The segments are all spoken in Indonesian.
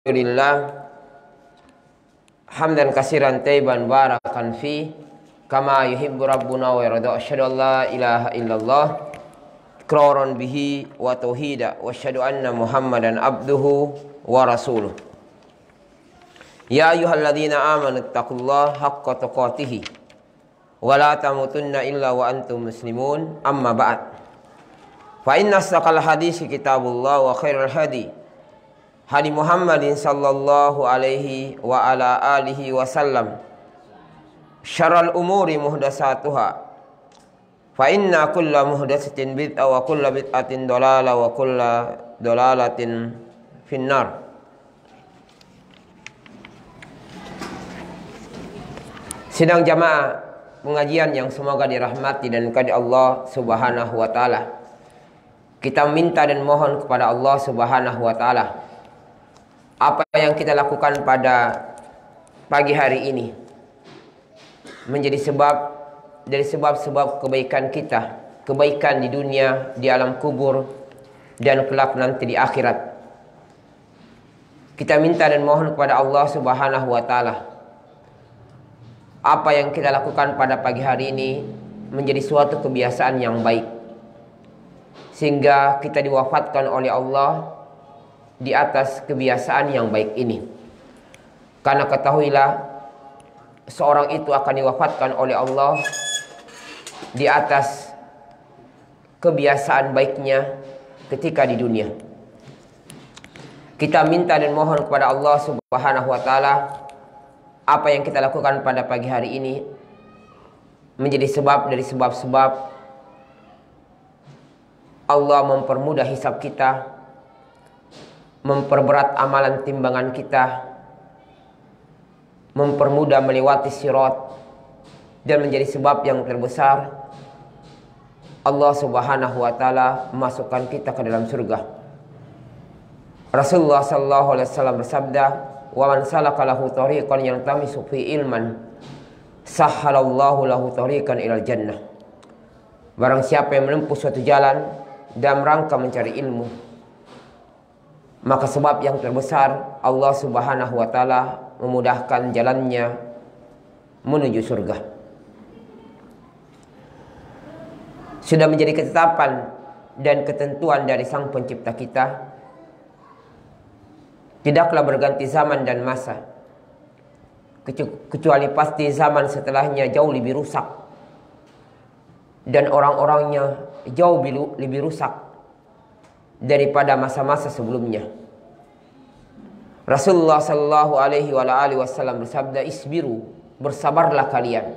Alhamdulillah hamdan katsiran tayyiban barakan fi kama yuhibbu rabbuna wa yarda. Asyhadu an la ilaha illallah iqraran bihi wa tauhida wa asyhadu anna Muhammadan abduhu wa rasuluh. Ya ayyuhalladzina amanu taqullaha haqqa tuqatih wa la tamutunna illa wa antum muslimun. Amma ba'd. Fa inna asdaqal hadisi kitabullah wa khairul hadi hadi Muhammadin sallallahu alaihi wa ala alihi wasallam. Syarrul umuri muhdasatuha. Fa inna kulla muhdasatin bid'ah wa kulla bid'atin dolalah wa kulla dolalatin finnar. Sidang jamaah pengajian yang semoga dirahmati dan dikasihi Allah Subhanahu wa taala. Kita minta dan mohon kepada Allah Subhanahu wa taala, apa yang kita lakukan pada pagi hari ini menjadi sebab dari sebab-sebab kebaikan kita, kebaikan di dunia, di alam kubur, dan kelak nanti di akhirat. Kita minta dan mohon kepada Allah Subhanahu wa taala, apa yang kita lakukan pada pagi hari ini menjadi suatu kebiasaan yang baik, sehingga kita diwafatkan oleh Allah di atas kebiasaan yang baik ini. Karena ketahuilah, seorang itu akan diwafatkan oleh Allah di atas kebiasaan baiknya ketika di dunia. Kita minta dan mohon kepada Allah Subhanahu wa taala, apa yang kita lakukan pada pagi hari ini menjadi sebab dari sebab-sebab Allah mempermudah hisab kita, memperberat amalan timbangan kita, mempermudah melewati sirat, dan menjadi sebab yang terbesar Allah Subhanahu wa taala memasukkan kita ke dalam surga. Rasulullah sallallahu alaihi wasallam bersabda, "Wa man salaka lahu tariqan yaltamisu fi ilman, sahhalallahu lahu tariqan ilal jannah." Barang siapa yang menempuh suatu jalan dalam rangka mencari ilmu, maka sebab yang terbesar Allah Subhanahu wa taala memudahkan jalannya menuju surga. Sudah menjadi ketetapan dan ketentuan dari Sang Pencipta kita, tidaklah berganti zaman dan masa, kecuali pasti zaman setelahnya jauh lebih rusak dan orang-orangnya jauh lebih rusak daripada masa-masa sebelumnya. Rasulullah sallallahu alaihi wasallam bersabda, "Isbiru, bersabarlah kalian.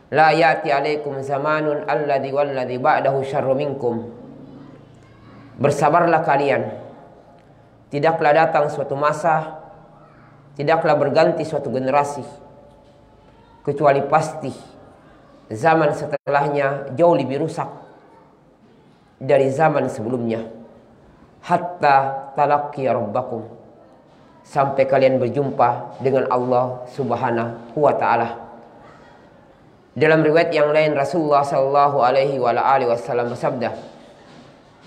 La ya'ti alaikum zamanun alladhi walladhi ba'dahu syarru minkum." Bersabarlah kalian. Tidaklah datang suatu masa, tidaklah berganti suatu generasi, kecuali pasti zaman setelahnya jauh lebih rusak dari zaman sebelumnya. Hatta talaqi rabbakum, sampai kalian berjumpa dengan Allah Subhanahu wa taala. Dalam riwayat yang lain Rasulullah sallallahu alaihi wasallam bersabda,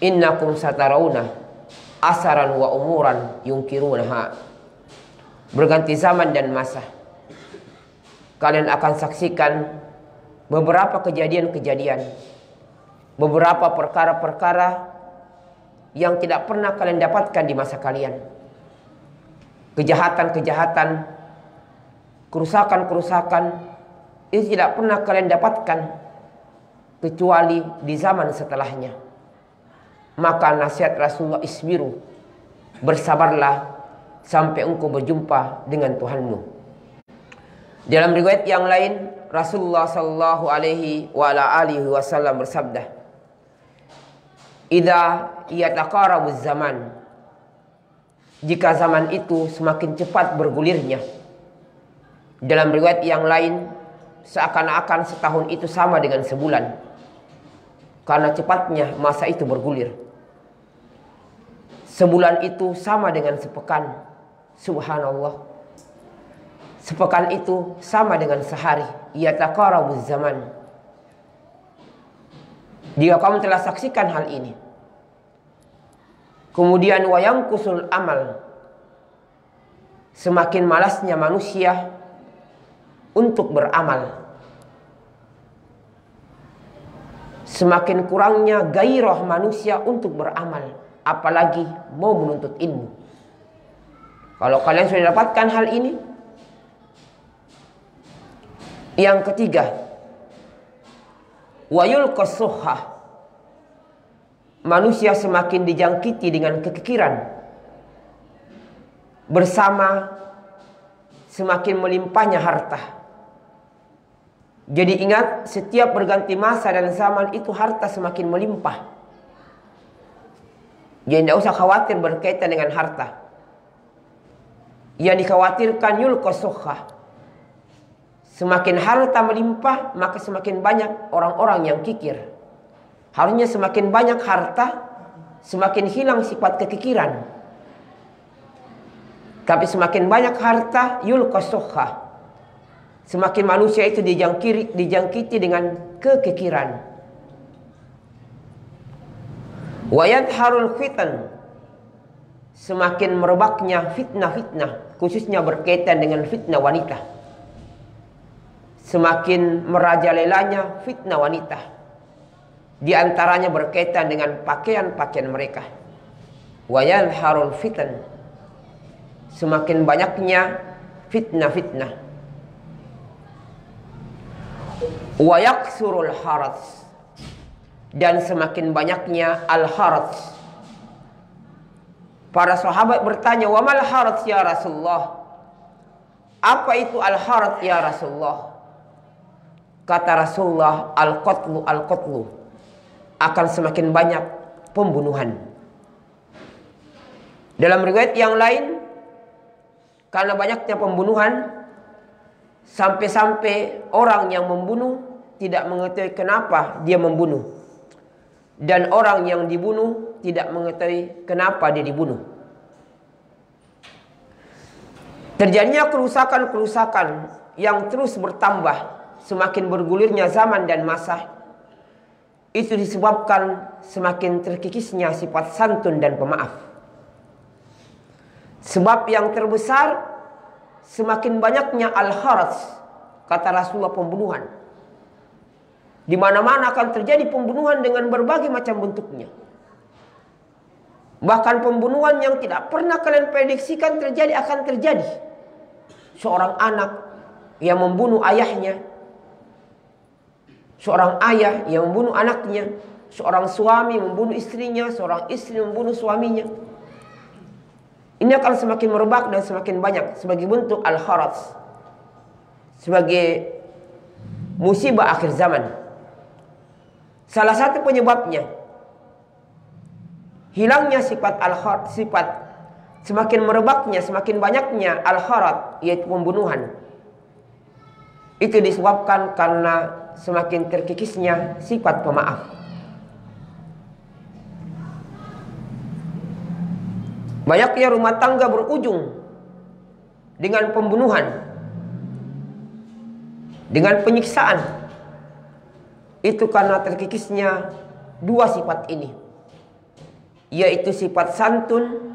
"Innakum satarawna asaran wa umuran yungkirunaha." Berganti zaman dan masa, kalian akan saksikan beberapa kejadian-kejadian, beberapa perkara-perkara yang tidak pernah kalian dapatkan di masa kalian. Kejahatan-kejahatan, kerusakan-kerusakan itu tidak pernah kalian dapatkan kecuali di zaman setelahnya. Maka nasihat Rasulullah, isbiru, bersabarlah sampai engkau berjumpa dengan Tuhanmu. Dalam riwayat yang lain Rasulullah sallallahu alaihi wasallam bersabda, "Idza yataqarabuz zaman," jika zaman itu semakin cepat bergulirnya. Dalam riwayat yang lain, seakan-akan setahun itu sama dengan sebulan, karena cepatnya masa itu bergulir. Sebulan itu sama dengan sepekan. Subhanallah. Sepekan itu sama dengan sehari. Yataqarabuz zaman. Jika kamu telah saksikan hal ini, kemudian wayang kusul amal, semakin malasnya manusia untuk beramal. Semakin kurangnya gairah manusia untuk beramal, apalagi mau menuntut ilmu. Kalau kalian sudah dapatkan hal ini. Yang ketiga, wayul qasuhah. Manusia semakin dijangkiti dengan kekikiran, bersama semakin melimpahnya harta. Jadi ingat, setiap berganti masa dan zaman itu harta semakin melimpah. Jadi tidak usah khawatir berkaitan dengan harta. Yang dikhawatirkan yulqasuhah. Semakin harta melimpah, maka semakin banyak orang-orang yang kikir. Harusnya semakin banyak harta, semakin hilang sifat kekikiran. Tapi semakin banyak harta, yulqasuhah. Semakin manusia itu dijangkiti dengan kekikiran. Wa yadharul fitan. Semakin merebaknya fitnah-fitnah, khususnya berkaitan dengan fitnah wanita. Semakin merajalelanya fitnah wanita. Di antaranya berkaitan dengan pakaian-pakaian mereka. Wa yadharul fitan. Semakin banyaknya fitnah-fitnah. Wa yaksurul harats. Dan semakin banyaknya al-harats. Para sahabat bertanya, wa mal harats ya Rasulullah? Apa itu al-harats ya Rasulullah? Kata Rasulullah, al-qatlu al-qatlu. Akan semakin banyak pembunuhan. Dalam riwayat yang lain, karena banyaknya pembunuhan, sampai-sampai orang yang membunuh tidak mengetahui kenapa dia membunuh. Dan orang yang dibunuh tidak mengetahui kenapa dia dibunuh. Terjadinya kerusakan-kerusakan yang terus bertambah semakin bergulirnya zaman dan masa. Itu disebabkan semakin terkikisnya sifat santun dan pemaaf. Sebab yang terbesar, semakin banyaknya al-harats, kata Rasulullah, pembunuhan. Di mana-mana akan terjadi pembunuhan dengan berbagai macam bentuknya. Bahkan pembunuhan yang tidak pernah kalian prediksikan terjadi akan terjadi. Seorang anak yang membunuh ayahnya, seorang ayah yang membunuh anaknya, seorang suami membunuh istrinya, seorang istri membunuh suaminya. Ini akan semakin merebak dan semakin banyak sebagai bentuk al-harats, sebagai musibah akhir zaman. Salah satu penyebabnya hilangnya sifat al-harats, sifat semakin merebaknya, semakin banyaknya al-harats, yaitu pembunuhan. Itu disebabkan karena semakin terkikisnya sifat pemaaf. Banyaknya rumah tangga berujung dengan pembunuhan, dengan penyiksaan. Itu karena terkikisnya dua sifat ini, yaitu sifat santun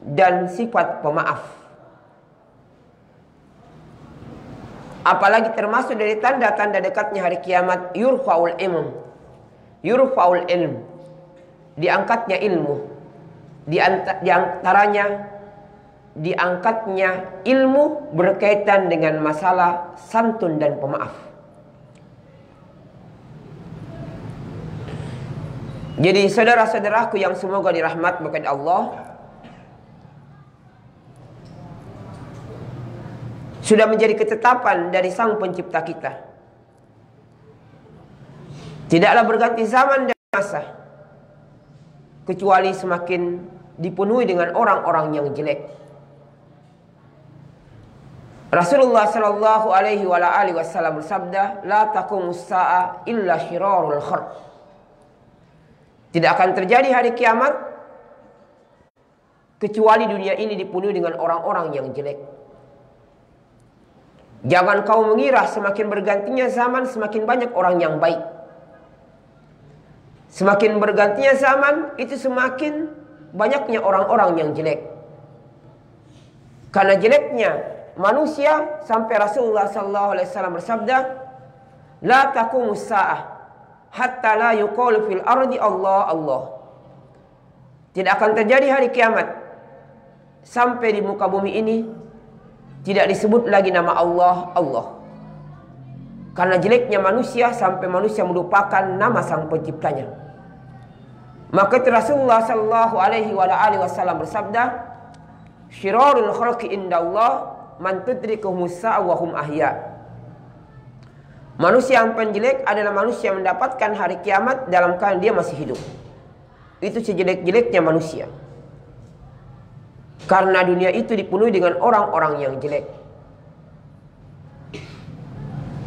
dan sifat pemaaf. Apalagi termasuk dari tanda-tanda dekatnya hari kiamat, yurfa'ul ilm, diangkatnya ilmu. Di antaranya diangkatnya ilmu berkaitan dengan masalah santun dan pemaaf. Jadi saudara-saudaraku yang semoga dirahmat oleh Allah, sudah menjadi ketetapan dari Sang Pencipta kita. Tidaklah berganti zaman dan masa kecuali semakin dipenuhi dengan orang-orang yang jelek. Rasulullah sallallahu alaihi wasallam bersabda, "La taqumus sa'a illa syirarul khalq." Tidak akan terjadi hari kiamat kecuali dunia ini dipenuhi dengan orang-orang yang jelek. Jangan kau mengira semakin bergantinya zaman semakin banyak orang yang baik. Semakin bergantinya zaman itu semakin banyaknya orang-orang yang jelek. Karena jeleknya manusia sampai Rasulullah sallallahu alaihi wasallam bersabda, "La taqumus saah hatta la yuqalu fil ardi Allah Allah." Tidak akan terjadi hari kiamat sampai di muka bumi ini tidak disebut lagi nama Allah Allah. Karena jeleknya manusia sampai manusia melupakan nama sang penciptanya. Maka Rasulullah sallallahu alaihi wasallam bersabda, "Syirarul khalqi indallah man tudrikuhumus sa'a wa hum ahya." Manusia yang penjelek adalah manusia yang mendapatkan hari kiamat dalam keadaan dia masih hidup. Itu sejelek-jeleknya manusia. Karena dunia itu dipenuhi dengan orang-orang yang jelek.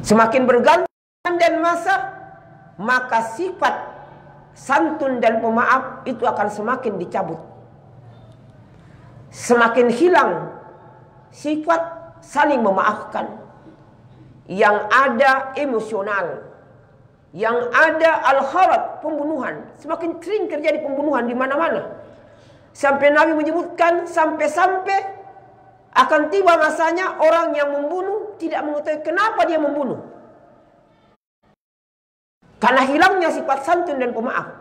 Semakin berganti dan masa, maka sifat santun dan pemaaf itu akan semakin dicabut. Semakin hilang sifat saling memaafkan. Yang ada emosional, yang ada al-kharat, pembunuhan. Semakin sering terjadi pembunuhan di mana-mana. Sampai Nabi menyebutkan sampai-sampai akan tiba masanya orang yang membunuh tidak mengetahui kenapa dia membunuh. Karena hilangnya sifat santun dan pemaaf.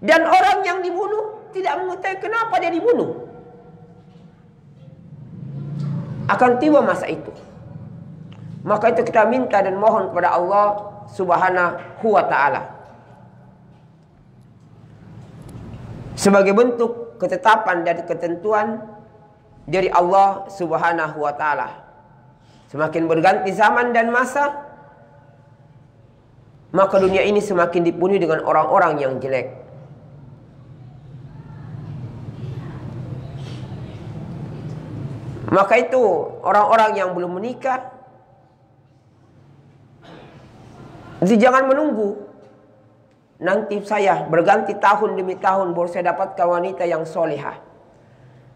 Dan orang yang dibunuh tidak mengetahui kenapa dia dibunuh. Akan tiba masa itu. Maka itu kita minta dan mohon kepada Allah Subhanahu wa ta'ala, sebagai bentuk ketetapan dan ketentuan dari Allah Subhanahu wa ta'ala. Semakin berganti zaman dan masa, maka dunia ini semakin dipenuhi dengan orang-orang yang jelek. Maka itu orang-orang yang belum menikah, jadi jangan menunggu nanti saya berganti tahun demi tahun baru saya dapatkan wanita yang solehah.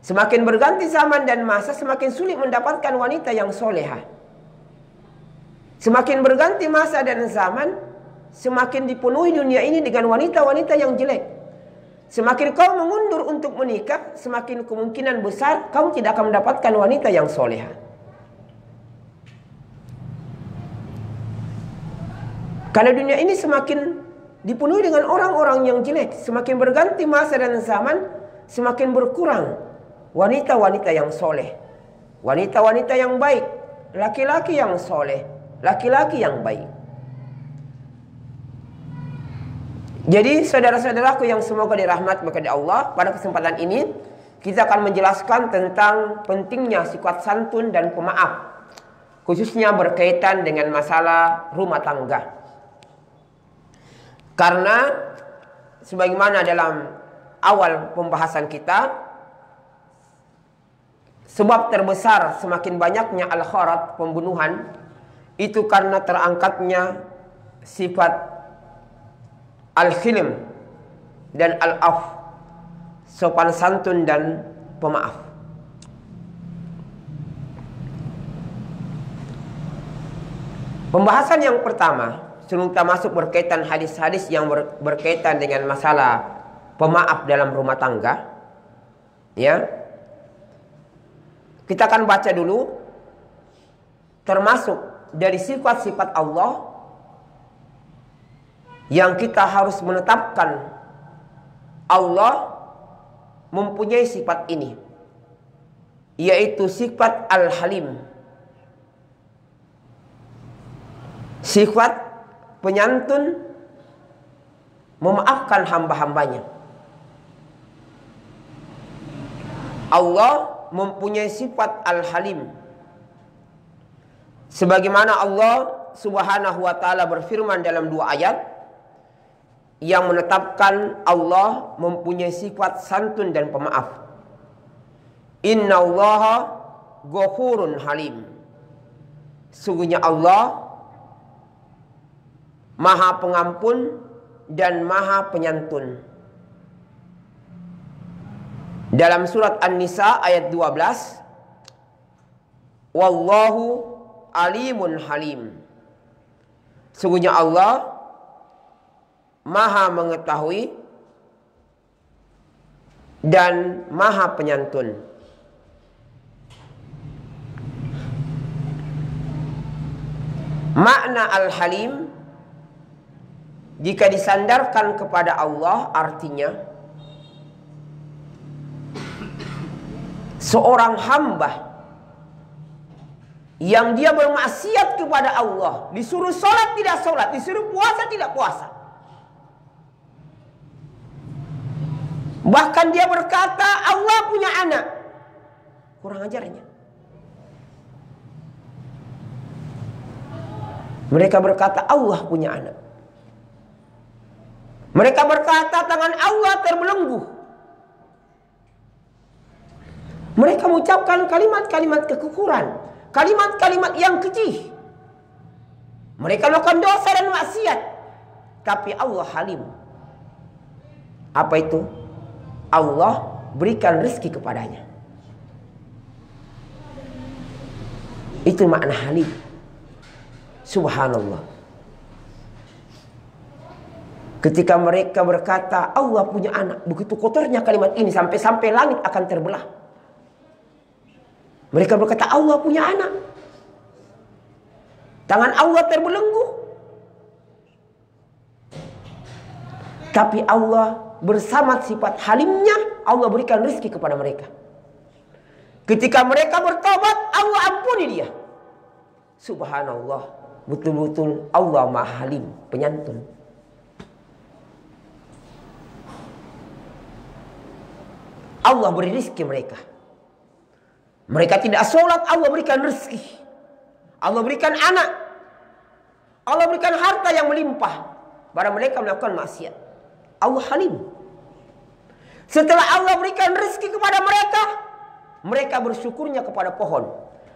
Semakin berganti zaman dan masa, semakin sulit mendapatkan wanita yang solehah. Semakin berganti masa dan zaman, semakin dipenuhi dunia ini dengan wanita-wanita yang jelek. Semakin kau mengundur untuk menikah, semakin kemungkinan besar kamu tidak akan mendapatkan wanita yang solehah. Karena dunia ini semakin dipenuhi dengan orang-orang yang jelek. Semakin berganti masa dan zaman, semakin berkurang wanita-wanita yang soleh, wanita-wanita yang baik, laki-laki yang soleh, laki-laki yang baik. Jadi saudara-saudaraku yang semoga dirahmati oleh Allah, pada kesempatan ini kita akan menjelaskan tentang pentingnya sifat santun dan pemaaf, khususnya berkaitan dengan masalah rumah tangga. Karena sebagaimana dalam awal pembahasan kita, sebab terbesar semakin banyaknya al-kharat, pembunuhan, itu karena terangkatnya sifat al-khilm dan al-af, sopan santun dan pemaaf. Pembahasan yang pertama, sebelum kita masuk berkaitan hadis-hadis yang berkaitan dengan masalah pemaaf dalam rumah tangga, ya, kita akan baca dulu termasuk dari sifat-sifat Allah yang kita harus menetapkan Allah mempunyai sifat ini, yaitu sifat Al-Halim, sifat penyantun, memaafkan hamba-hambanya. Allah mempunyai sifat Al-Halim, sebagaimana Allah Subhanahu wa ta'ala berfirman dalam 2 ayat yang menetapkan Allah mempunyai sifat santun dan pemaaf. Innallaha ghafurun halim. Sungguhnya Allah Maha pengampun dan Maha penyantun. Dalam surat An-Nisa ayat 12, Wallahu alimun halim. Sungguhnya Allah Maha mengetahui dan Maha penyantun. Makna Al-Halim jika disandarkan kepada Allah artinya seorang hamba yang dia bermaksiat kepada Allah, disuruh sholat tidak sholat, disuruh puasa tidak puasa, bahkan dia berkata Allah punya anak, kurang ajarnya. Mereka berkata Allah punya anak. Mereka berkata tangan Allah terbelenggu. Mereka mengucapkan kalimat-kalimat kekufuran, kalimat-kalimat yang keji. Mereka melakukan dosa dan maksiat, tapi Allah Halim. Apa itu? Allah berikan rezeki kepadanya. Itu makna Halim. Subhanallah. Ketika mereka berkata Allah punya anak, begitu kotornya kalimat ini sampai-sampai langit akan terbelah. Mereka berkata Allah punya anak, tangan Allah terbelenggu. Tapi Allah bersama sifat halimnya, Allah berikan rezeki kepada mereka. Ketika mereka bertobat, Allah ampuni dia. Subhanallah. Betul-betul Allah Maha Halim, penyantun. Allah beri rezeki mereka. Mereka tidak sholat, Allah berikan rezeki. Allah berikan anak. Allah berikan harta yang melimpah. Barang mereka melakukan maksiat. Allah Halim. Setelah Allah berikan rezeki kepada mereka, mereka bersyukurnya kepada pohon.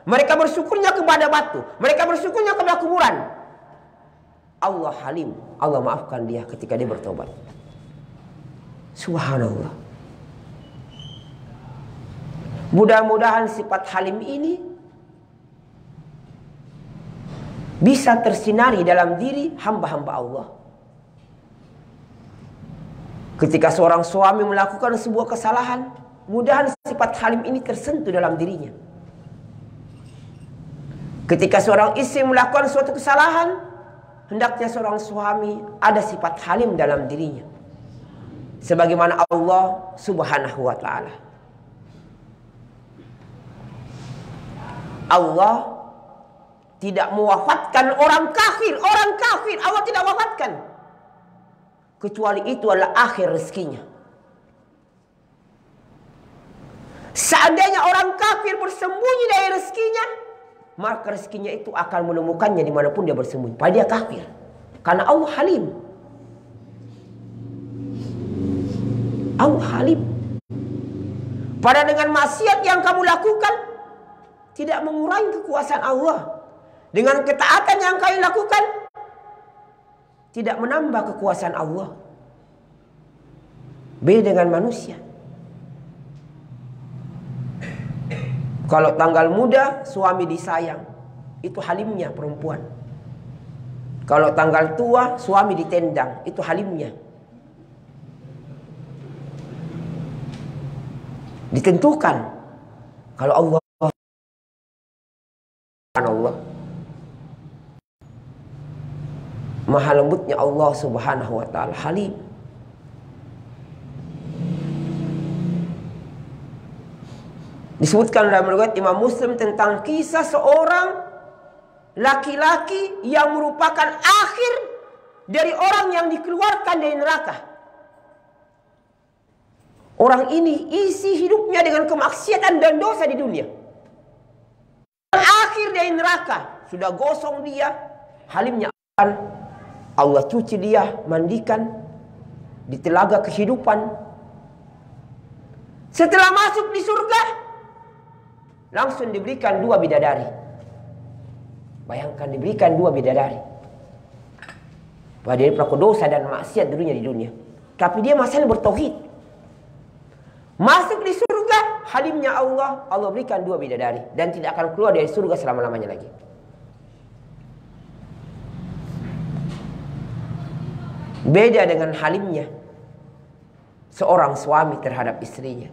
Mereka bersyukurnya kepada batu. Mereka bersyukurnya kepada kuburan. Allah Halim. Allah maafkan dia ketika dia bertobat. Subhanallah. Mudah-mudahan sifat Halim ini bisa tersinari dalam diri hamba-hamba Allah. Ketika seorang suami melakukan sebuah kesalahan, mudahan sifat Halim ini tersentuh dalam dirinya. Ketika seorang istri melakukan suatu kesalahan, hendaknya seorang suami ada sifat Halim dalam dirinya. Sebagaimana Allah Subhanahu wa ta'ala. Allah tidak mewafatkan orang kafir. Orang kafir Allah tidak wafatkan. Kecuali itu adalah akhir rezekinya. Seandainya orang kafir bersembunyi dari rezekinya, maka rezekinya itu akan menemukannya dimanapun dia bersembunyi. Padahal dia kafir. Karena Allah Halim. Allah Halim. Pada dengan maksiat yang kamu lakukan, tidak mengurangi kekuasaan Allah. Dengan ketaatan yang kamu lakukan, tidak menambah kekuasaan Allah. Beda dengan manusia. Kalau tanggal muda, suami disayang. Itu halimnya perempuan. Kalau tanggal tua, suami ditendang. Itu halimnya. Ditentukan. Kalau Allah maha lembutnya Allah Subhanahu wa ta'ala Halim. Disebutkan dalam riwayat Imam Muslim tentang kisah seorang laki-laki yang merupakan akhir dari orang yang dikeluarkan dari neraka. Orang ini isi hidupnya dengan kemaksiatan dan dosa di dunia. Akhir dari neraka, sudah gosong dia, halimnya Allah cuci dia, mandikan di telaga kehidupan. Setelah masuk di surga, langsung diberikan 2 bidadari. Bayangkan diberikan 2 bidadari. Padahal dia pelaku dosa dan maksiat dulunya di dunia. Tapi dia masih bertauhid. Masuk di surga, halimnya Allah, Allah berikan 2 bidadari. Dan tidak akan keluar dari surga selama-lamanya lagi. Beda dengan halimnya seorang suami terhadap istrinya.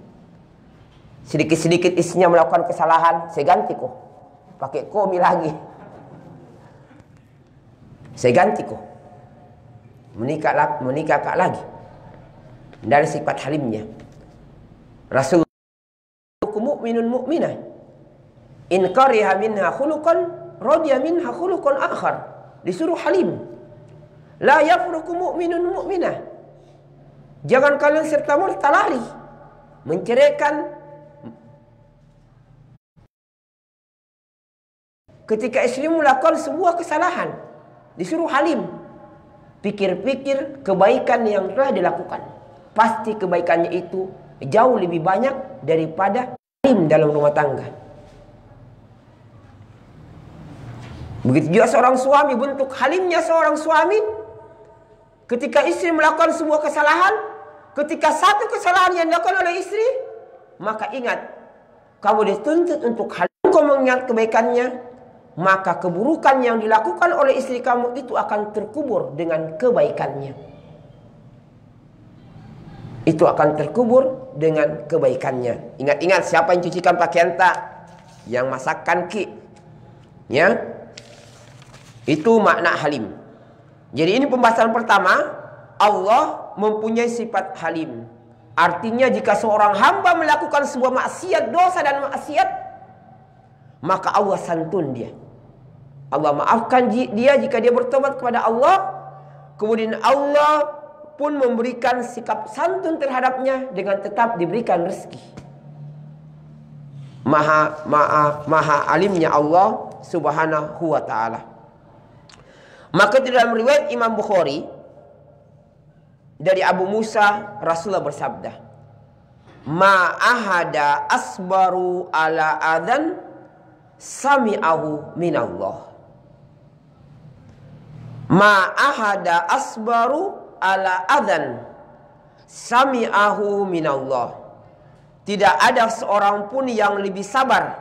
Sedikit-sedikit istrinya melakukan kesalahan, saya ganti kok. Pakai komi lagi. Saya ganti kok. Menikah kak lagi. Dari sifat halimnya. Rasulullah mu'minun mu'minah. In kariha minha khuluqan radiya minha khuluqan akhar. Disuruh halim. La yafruku mu'minun mu'minah. Jangan kalian serta-merta lari menceraikan ketika istri melakukan sebuah kesalahan. Disuruh halim. Pikir-pikir kebaikan yang telah dilakukan. Pasti kebaikannya itu jauh lebih banyak daripada halim dalam rumah tangga. Begitu juga seorang suami, bentuk halimnya seorang suami ketika istri melakukan sebuah kesalahan, ketika satu kesalahan yang dilakukan oleh istri, maka ingat, kamu dituntut untuk halim, kau mengingat kebaikannya, maka keburukan yang dilakukan oleh istri kamu itu akan terkubur dengan kebaikannya. Itu akan terkubur dengan kebaikannya. Ingat-ingat, siapa yang cucikan pakaian tak? Yang masakkan ki. Ya. Itu makna halim. Jadi ini pembahasan pertama. Allah mempunyai sifat halim. Artinya jika seorang hamba melakukan sebuah maksiat, dosa dan maksiat, maka Allah santun dia. Allah maafkan dia jika dia bertobat kepada Allah. Kemudian Allah pun memberikan sikap santun terhadapnya dengan tetap diberikan rezeki. Maha alimnya Allah subhanahu wa ta'ala. Maka di dalam riwayat Imam Bukhari dari Abu Musa, Rasulullah bersabda, ma ahada asbaru ala adhan sami'ahu minallah. Ma ahada asbaru ala adhan sami'ahu minallah. Tidak ada seorang pun yang lebih sabar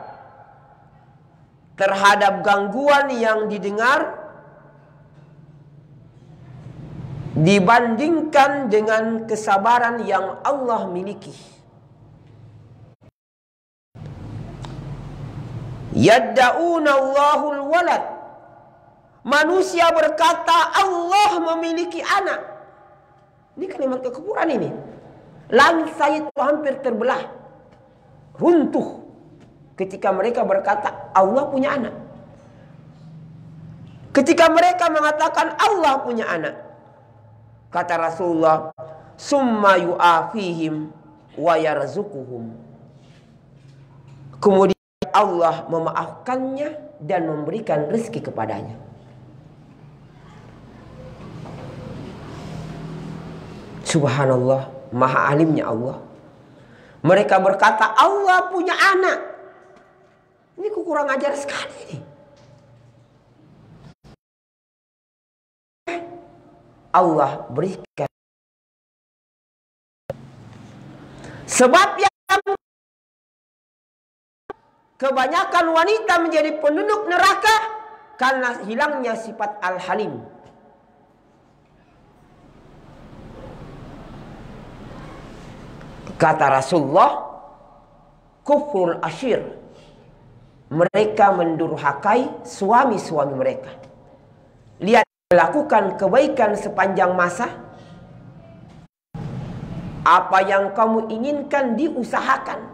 terhadap gangguan yang didengar dibandingkan dengan kesabaran yang Allah miliki. Yadda'una Allahul walad. Manusia berkata Allah memiliki anak. Ini kalimat kekufuran ini. Langit saya itu hampir terbelah, runtuh ketika mereka berkata Allah punya anak. Ketika mereka mengatakan Allah punya anak, kata Rasulullah, summa yu'afihim wa yarzuquhum. Kemudian Allah memaafkannya dan memberikan rezeki kepadanya. Subhanallah, maha alimnya Allah. Mereka berkata Allah punya anak. Ini kurang ajar sekali ini. Allah berikan. Sebab yang kebanyakan wanita menjadi penduduk neraka karena hilangnya sifat al-halim. Kata Rasulullah, kufrul ashir. Mereka mendurhakai suami-suami mereka. Lihat, melakukan kebaikan sepanjang masa. Apa yang kamu inginkan diusahakan.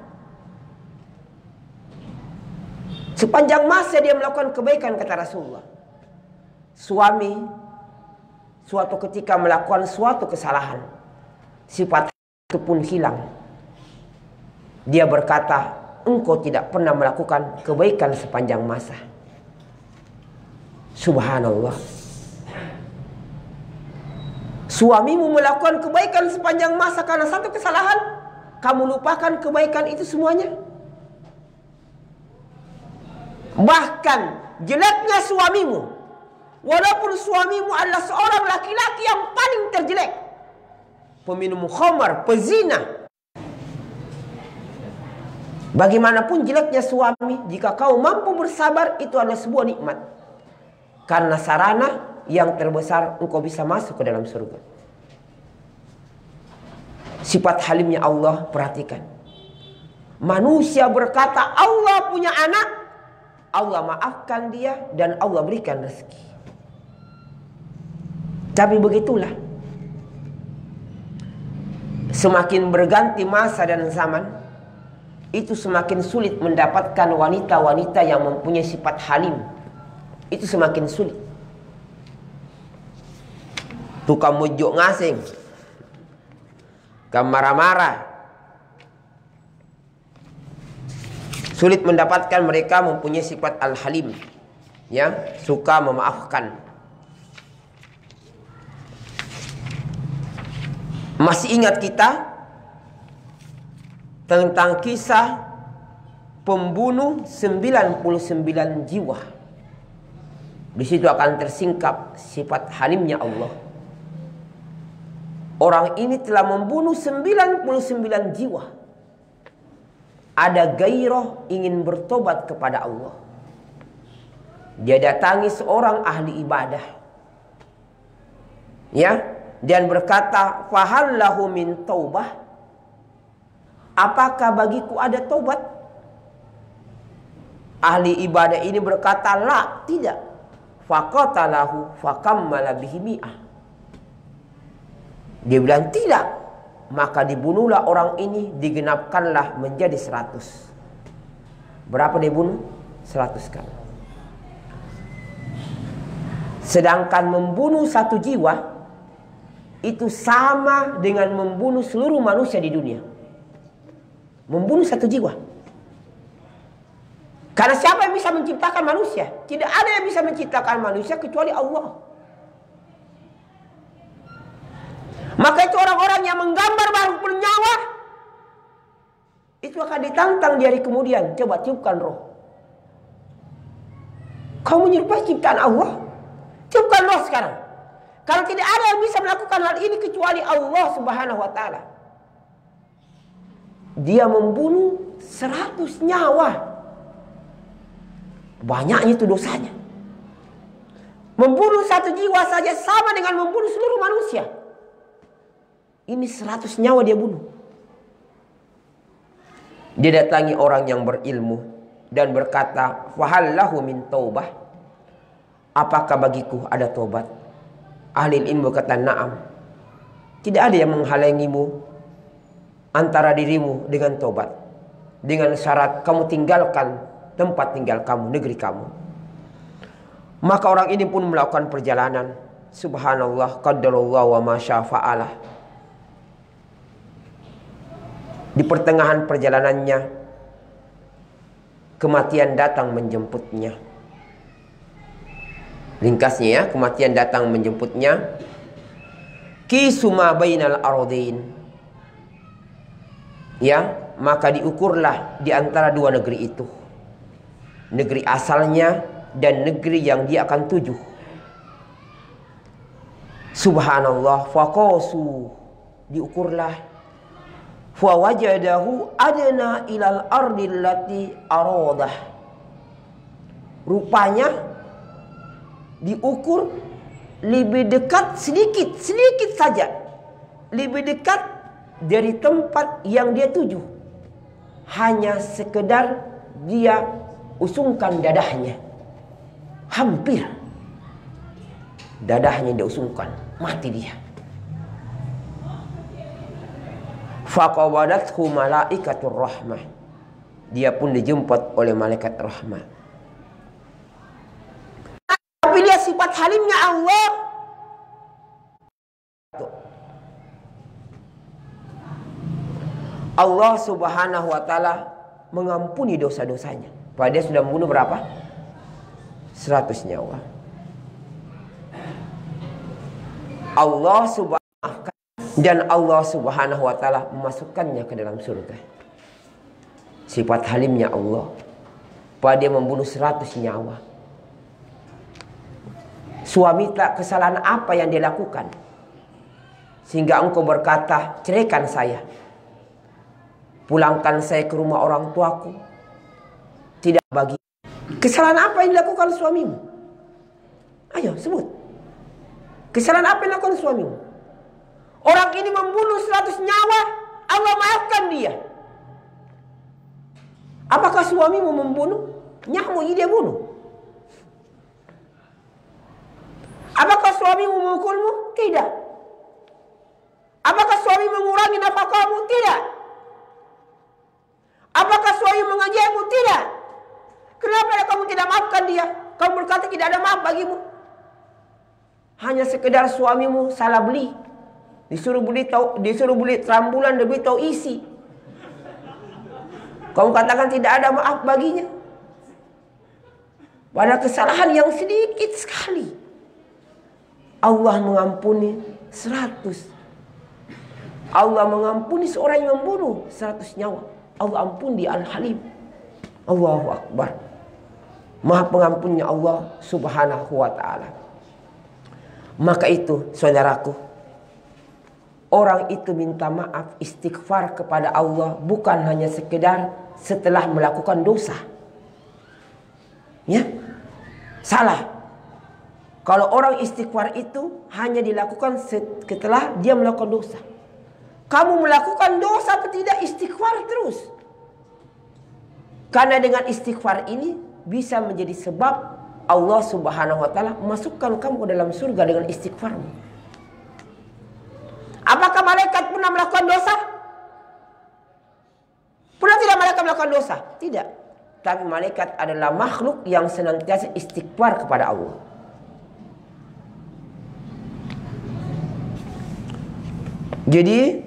Sepanjang masa dia melakukan kebaikan, kata Rasulullah. Suami suatu ketika melakukan suatu kesalahan, sifat itu pun hilang. Dia berkata, engkau tidak pernah melakukan kebaikan sepanjang masa. Subhanallah. Suamimu melakukan kebaikan sepanjang masa karena satu kesalahan, kamu lupakan kebaikan itu semuanya. Bahkan jeleknya suamimu, walaupun suamimu adalah seorang laki-laki yang paling terjelek, peminum khamar, pezina, bagaimanapun jeleknya suami, jika kau mampu bersabar, itu adalah sebuah nikmat. Karena sarana yang terbesar engkau bisa masuk ke dalam surga. Sifat halimnya Allah, perhatikan. Manusia berkata Allah punya anak, Allah maafkan dia dan Allah berikan rezeki. Tapi begitulah, semakin berganti masa dan zaman, itu semakin sulit mendapatkan wanita-wanita yang mempunyai sifat halim. Itu semakin sulit. Tukang mujuk ngasing, tukang marah-marah, sulit mendapatkan mereka mempunyai sifat al-halim, ya, suka memaafkan. Masih ingat kita tentang kisah pembunuh 99 jiwa. Di situ akan tersingkap sifat halimnya Allah. Orang ini telah membunuh 99 jiwa. Ada gairah ingin bertobat kepada Allah. Dia datangi seorang ahli ibadah, ya, dan berkata, "Fahal lahu min taubah?" Apakah bagiku ada tobat? Ahli ibadah ini berkata, "La, tidak." Faqatalahu fakammala bihi mi'ah. Dia bilang tidak. Maka dibunuhlah orang ini, digenapkanlah menjadi 100. Berapa dia bunuh? 100 kali. Sedangkan membunuh satu jiwa itu sama dengan membunuh seluruh manusia di dunia. Membunuh satu jiwa. Karena siapa yang bisa menciptakan manusia? Tidak ada yang bisa menciptakan manusia kecuali Allah. Maka itu orang-orang yang menggambar makhluk bernyawa, itu akan ditantang di hari kemudian. Coba tiupkan roh. Kau menyerupai ciptaan Allah? Tiupkan roh sekarang. Kalau tidak ada yang bisa melakukan hal ini kecuali Allah Subhanahu wa ta'ala. Dia membunuh 100 nyawa. Banyaknya itu dosanya. Membunuh satu jiwa saja sama dengan membunuh seluruh manusia. Ini 100 nyawa dia bunuh. Dia datangi orang yang berilmu dan berkata, "Fahal lahu min taubah?" Apakah bagiku ada tobat? Ahli ilmu berkata, "Na'am." Tidak ada yang menghalangimu antara dirimu dengan tobat, dengan syarat kamu tinggalkan tempat tinggal kamu, negeri kamu. Maka orang ini pun melakukan perjalanan. Subhanallah, qadarullah wa ma syaa fa'alah. Di pertengahan perjalanannya, kematian datang menjemputnya. Ringkasnya ya, kematian datang menjemputnya. Kisuma bainal ardin. Ya, maka diukurlah di antara dua negeri itu. Negeri asalnya dan negeri yang dia akan tuju. Subhanallah, faqasu, diukurlah. Fa wajadahu adna ilal ardil lati aradah. Rupanya diukur lebih dekat sedikit saja. Lebih dekat dari tempat yang dia tuju. Hanya sekedar dia usungkan dadahnya. Hampir dadahnya dia usungkan, mati dia. Faqawadathu malaikatur rahmah. Dia pun dijemput oleh malaikat rahmat. Tapi lihat sifat halimnya Allah. Allah Subhanahu wa ta'ala mengampuni dosa-dosanya. Padahal dia sudah membunuh berapa? 100 nyawa. Allah subhanahu dan Allah Subhanahu wa ta'ala memasukkannya ke dalam surga. Sifat halimnya Allah. Padahal dia membunuh 100 nyawa. Suami tak kesalahan apa yang dia lakukan sehingga engkau berkata, "Ceraikan saya, pulangkan saya ke rumah orang tuaku"? Tidak bagi. Kesalahan apa yang dilakukan suamimu? Ayo sebut. Kesalahan apa yang dilakukan suamimu? Orang ini membunuh 100 nyawa, Allah maafkan dia. Apakah suamimu membunuh? Nyamuk dia bunuh. Apakah suamimu memukulmu? Tidak. Apakah suami mengurangi nafkahmu? Tidak. Apakah suami mengajarmu? Tidak. Kenapa kamu tidak maafkan dia? Kamu berkata tidak ada maaf bagimu. Hanya sekedar suamimu salah beli. Disuruh beli trambulan lebih tahu isi. Kamu katakan tidak ada maaf baginya. Pada kesalahan yang sedikit sekali, Allah mengampuni 100. Allah mengampuni seorang yang membunuh 100 nyawa. Allah ampuni Al-Halim. Allahu Akbar. Maha pengampunnya Allah Subhanahu wa ta'ala. Maka itu saudaraku, orang itu minta maaf, istighfar kepada Allah bukan hanya sekedar setelah melakukan dosa. Ya, salah. Kalau orang istighfar itu hanya dilakukan setelah dia melakukan dosa. Kamu melakukan dosa atau tidak, istighfar terus. Karena dengan istighfar ini bisa menjadi sebab Allah Subhanahu wa ta'ala masukkan kamu ke dalam surga dengan istighfarmu. Apakah malaikat pernah melakukan dosa? Pernah tidak malaikat melakukan dosa? Tidak. Tapi malaikat adalah makhluk yang senantiasa istighfar kepada Allah. Jadi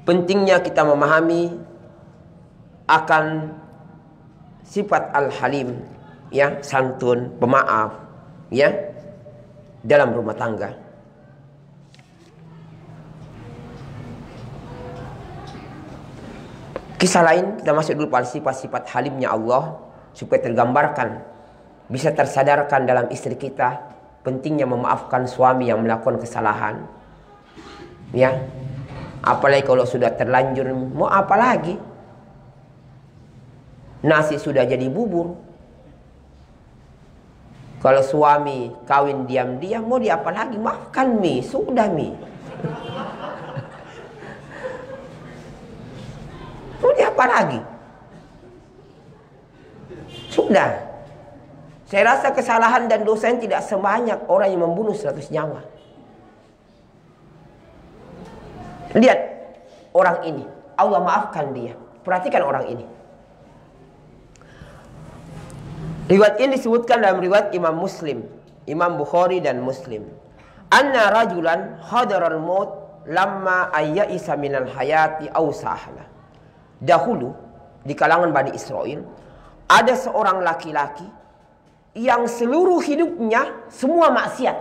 pentingnya kita memahami akan sifat Al-Halim, ya, santun, pemaaf, ya, dalam rumah tangga. Kisah lain, kita masuk dulu pada sifat-sifat halimnya Allah supaya tergambarkan, bisa tersadarkan dalam istri kita pentingnya memaafkan suami yang melakukan kesalahan. Ya, apalagi kalau sudah terlanjur, mau apa lagi? Nasi sudah jadi bubur. Kalau suami kawin diam-diam, mau dia apa lagi? Maafkan mi, sudah mi. Mau dia apa lagi? Sudah. Saya rasa kesalahan dan dosa yang tidak sebanyak orang yang membunuh 100 nyawa. Lihat orang ini, Allah maafkan dia. Perhatikan orang ini. Riwayat ini disebutkan dalam riwayat Imam Muslim, Imam Bukhari dan Muslim. Anna rajulan hadaral maut lamma ayya'isa minal hayati aw sahla. Dahulu di kalangan Bani Israel ada seorang laki-laki yang seluruh hidupnya semua maksiat.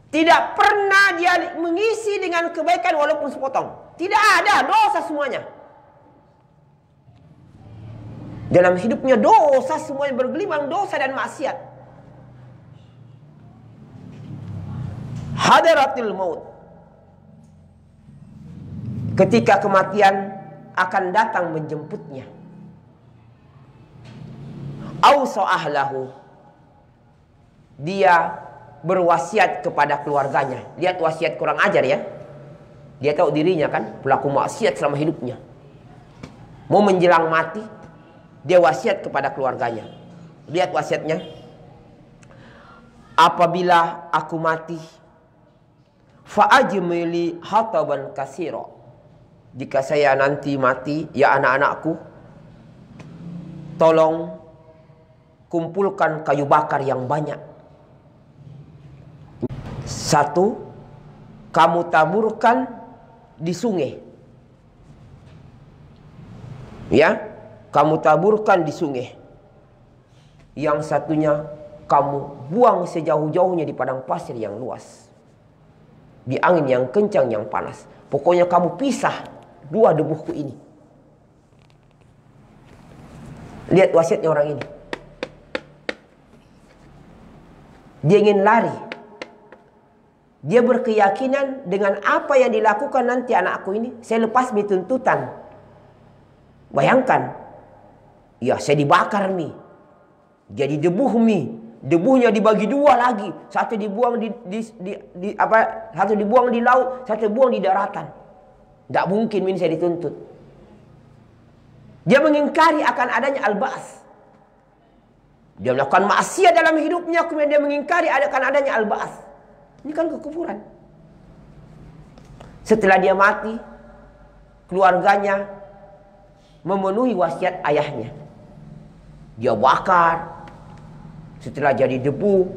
Tidak pernah dia mengisi dengan kebaikan walaupun sepotong. Tidak ada, dosa semuanya. Dalam hidupnya dosa semuanya, bergelimang dosa dan maksiat. Hadaratil maut. Ketika kematian akan datang menjemputnya. Ausa ahlahu. Dia berwasiat kepada keluarganya. Lihat wasiat kurang ajar ya. Dia tahu dirinya kan pelaku maksiat selama hidupnya. Mau menjelang mati, dia wasiat kepada keluarganya. Lihat wasiatnya. Apabila aku mati, fa'ajmili hataban kasiro. Jika saya nanti mati, ya anak-anakku, tolong kumpulkan kayu bakar yang banyak. 1, kamu taburkan di sungai. Ya, kamu taburkan di sungai. Yang satunya kamu buang sejauh-jauhnya di padang pasir yang luas. Di angin yang kencang yang panas. Pokoknya kamu pisah 2 debuhku ini. Lihat wasiatnya orang ini. Dia ingin lari. Dia berkeyakinan dengan apa yang dilakukan nanti anakku ini, saya lepas mi tuntutan. Bayangkan, ya saya dibakar mi, jadi debuh mi, debuhnya dibagi 2 lagi, satu dibuang satu dibuang di laut, satu dibuang di daratan. Tidak mungkin mi saya dituntut. Dia mengingkari akan adanya al-ba'ats. Dia melakukan maksiat dalam hidupnya, kemudian dia mengingkari adanya al-ba'ats. Ini kan kekufuran. Setelah dia mati, keluarganya memenuhi wasiat ayahnya. Dia bakar. Setelah jadi debu,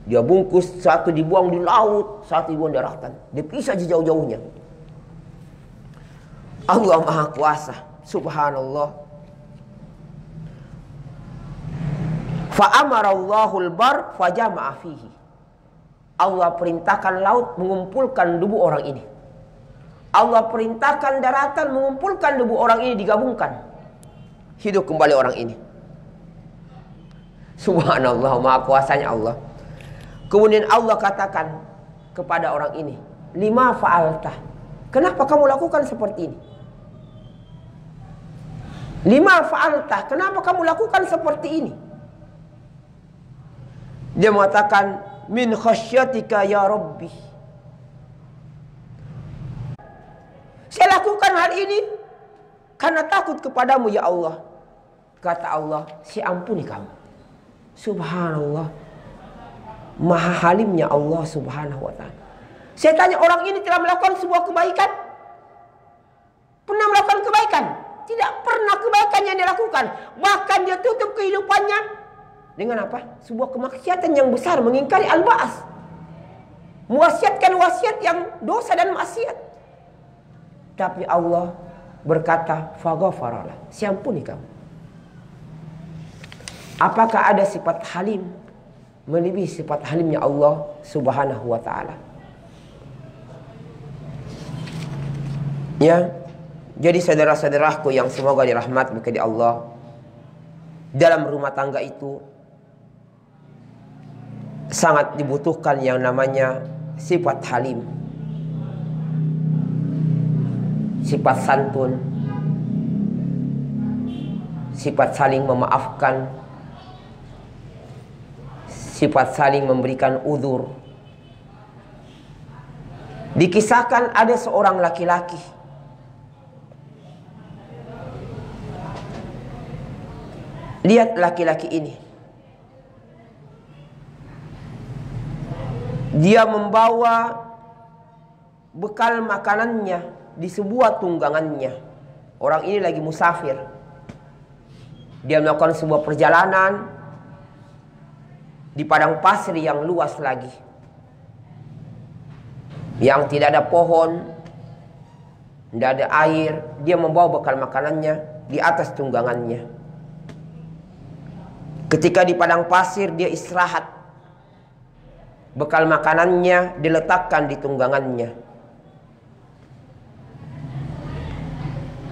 dia bungkus, satu dibuang di laut, satu dibuang di daratan. Dia pisah jauh-jauhnya. Allah Maha Kuasa, subhanallah. Fa'amarallahul bar fajama'a fihi. Allah perintahkan laut mengumpulkan debu orang ini. Allah perintahkan daratan mengumpulkan debu orang ini, digabungkan. Hidup kembali orang ini. Subhanallah, Maha Kuasanya Allah. Kemudian Allah katakan kepada orang ini, lima fa'altah. Kenapa kamu lakukan seperti ini? Lima fa'altah. Kenapa kamu lakukan seperti ini? Dia mengatakan, min khasyatika ya Rabbi. Saya lakukan hal ini karena takut kepadamu ya Allah. Kata Allah, saya ampuni kamu. Subhanallah. Maha halimnya Allah subhanahu wa ta'ala. Saya tanya, orang ini telah melakukan sebuah kebaikan? Pernah melakukan kebaikan? Tidak pernah kebaikan yang dia lakukan. Bahkan dia tutup kehidupannya dengan apa? Sebuah kemaksiatan yang besar, mengingkari al-ba'ats. Mewasiatkan wasiat yang dosa dan maksiat. Tapi Allah berkata, faghafaralah, saya ampuni kamu. Apakah ada sifat halim melebihi sifat halimnya Allah subhanahu wa ta'ala? Ya, jadi saudara-saudaraku yang semoga dirahmati oleh Allah, dalam rumah tangga itu sangat dibutuhkan yang namanya sifat halim, sifat santun, sifat saling memaafkan, sifat saling memberikan uzur. Dikisahkan ada seorang laki-laki lihat laki-laki ini, dia membawa bekal makanannya di sebuah tunggangannya. Orang ini lagi musafir. Dia melakukan sebuah perjalanan di padang pasir yang luas lagi, yang tidak ada pohon, tidak ada air. Dia membawa bekal makanannya di atas tunggangannya. Ketika di padang pasir dia istirahat, bekal makanannya diletakkan di tunggangannya.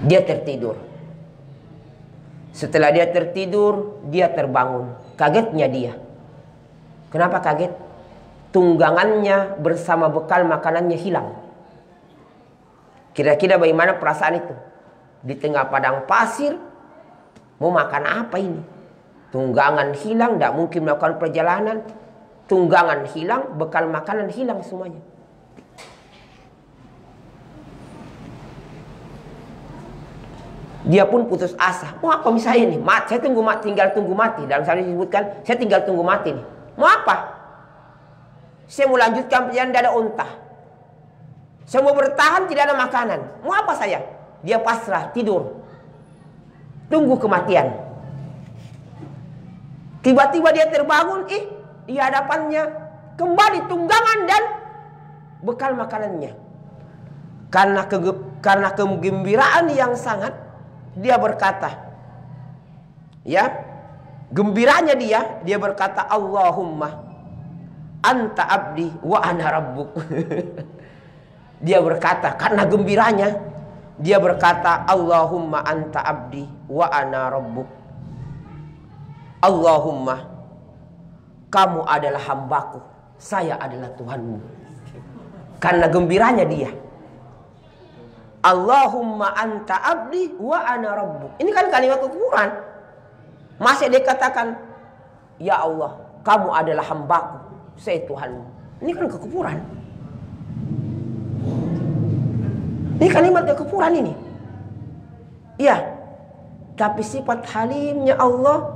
Dia tertidur. Setelah dia tertidur, dia terbangun. Kagetnya dia. Kenapa kaget? Tunggangannya bersama bekal makanannya hilang. Kira-kira bagaimana perasaan itu? Di tengah padang pasir, mau makan apa ini? Tunggangan hilang, tidak mungkin melakukan perjalanan. Tunggangan hilang, bekal makanan hilang semuanya. Dia pun putus asa. Mau apa misalnya nih? Saya tunggu mati, tinggal tunggu mati. Dalam satu disebutkan, saya tinggal tunggu mati nih. Mau apa? Saya mau lanjutkan perjalanan, tidak ada unta. Saya mau bertahan, tidak ada makanan. Mau apa saya? Dia pasrah, tidur. Tunggu kematian. Tiba-tiba dia terbangun, di hadapannya kembali tunggangan dan bekal makanannya. Karena kegembiraan yang sangat, dia berkata, ya, gembiranya dia berkata, Allahumma anta abdi wa ana rabbuk. Dia berkata, karena gembiranya, dia berkata, Allahumma anta abdi wa ana rabbuk. Allahumma, kamu adalah hambaku, saya adalah Tuhanmu. Karena gembiranya dia, Allahumma anta abdi wa ana rabbuk. Ini kan kalimat kekufuran. Masih dia katakan, ya Allah, kamu adalah hambaku, saya Tuhanmu. Ini kan kekufuran. Ini kalimat kekufuran ini. Iya. Tapi sifat halimnya Allah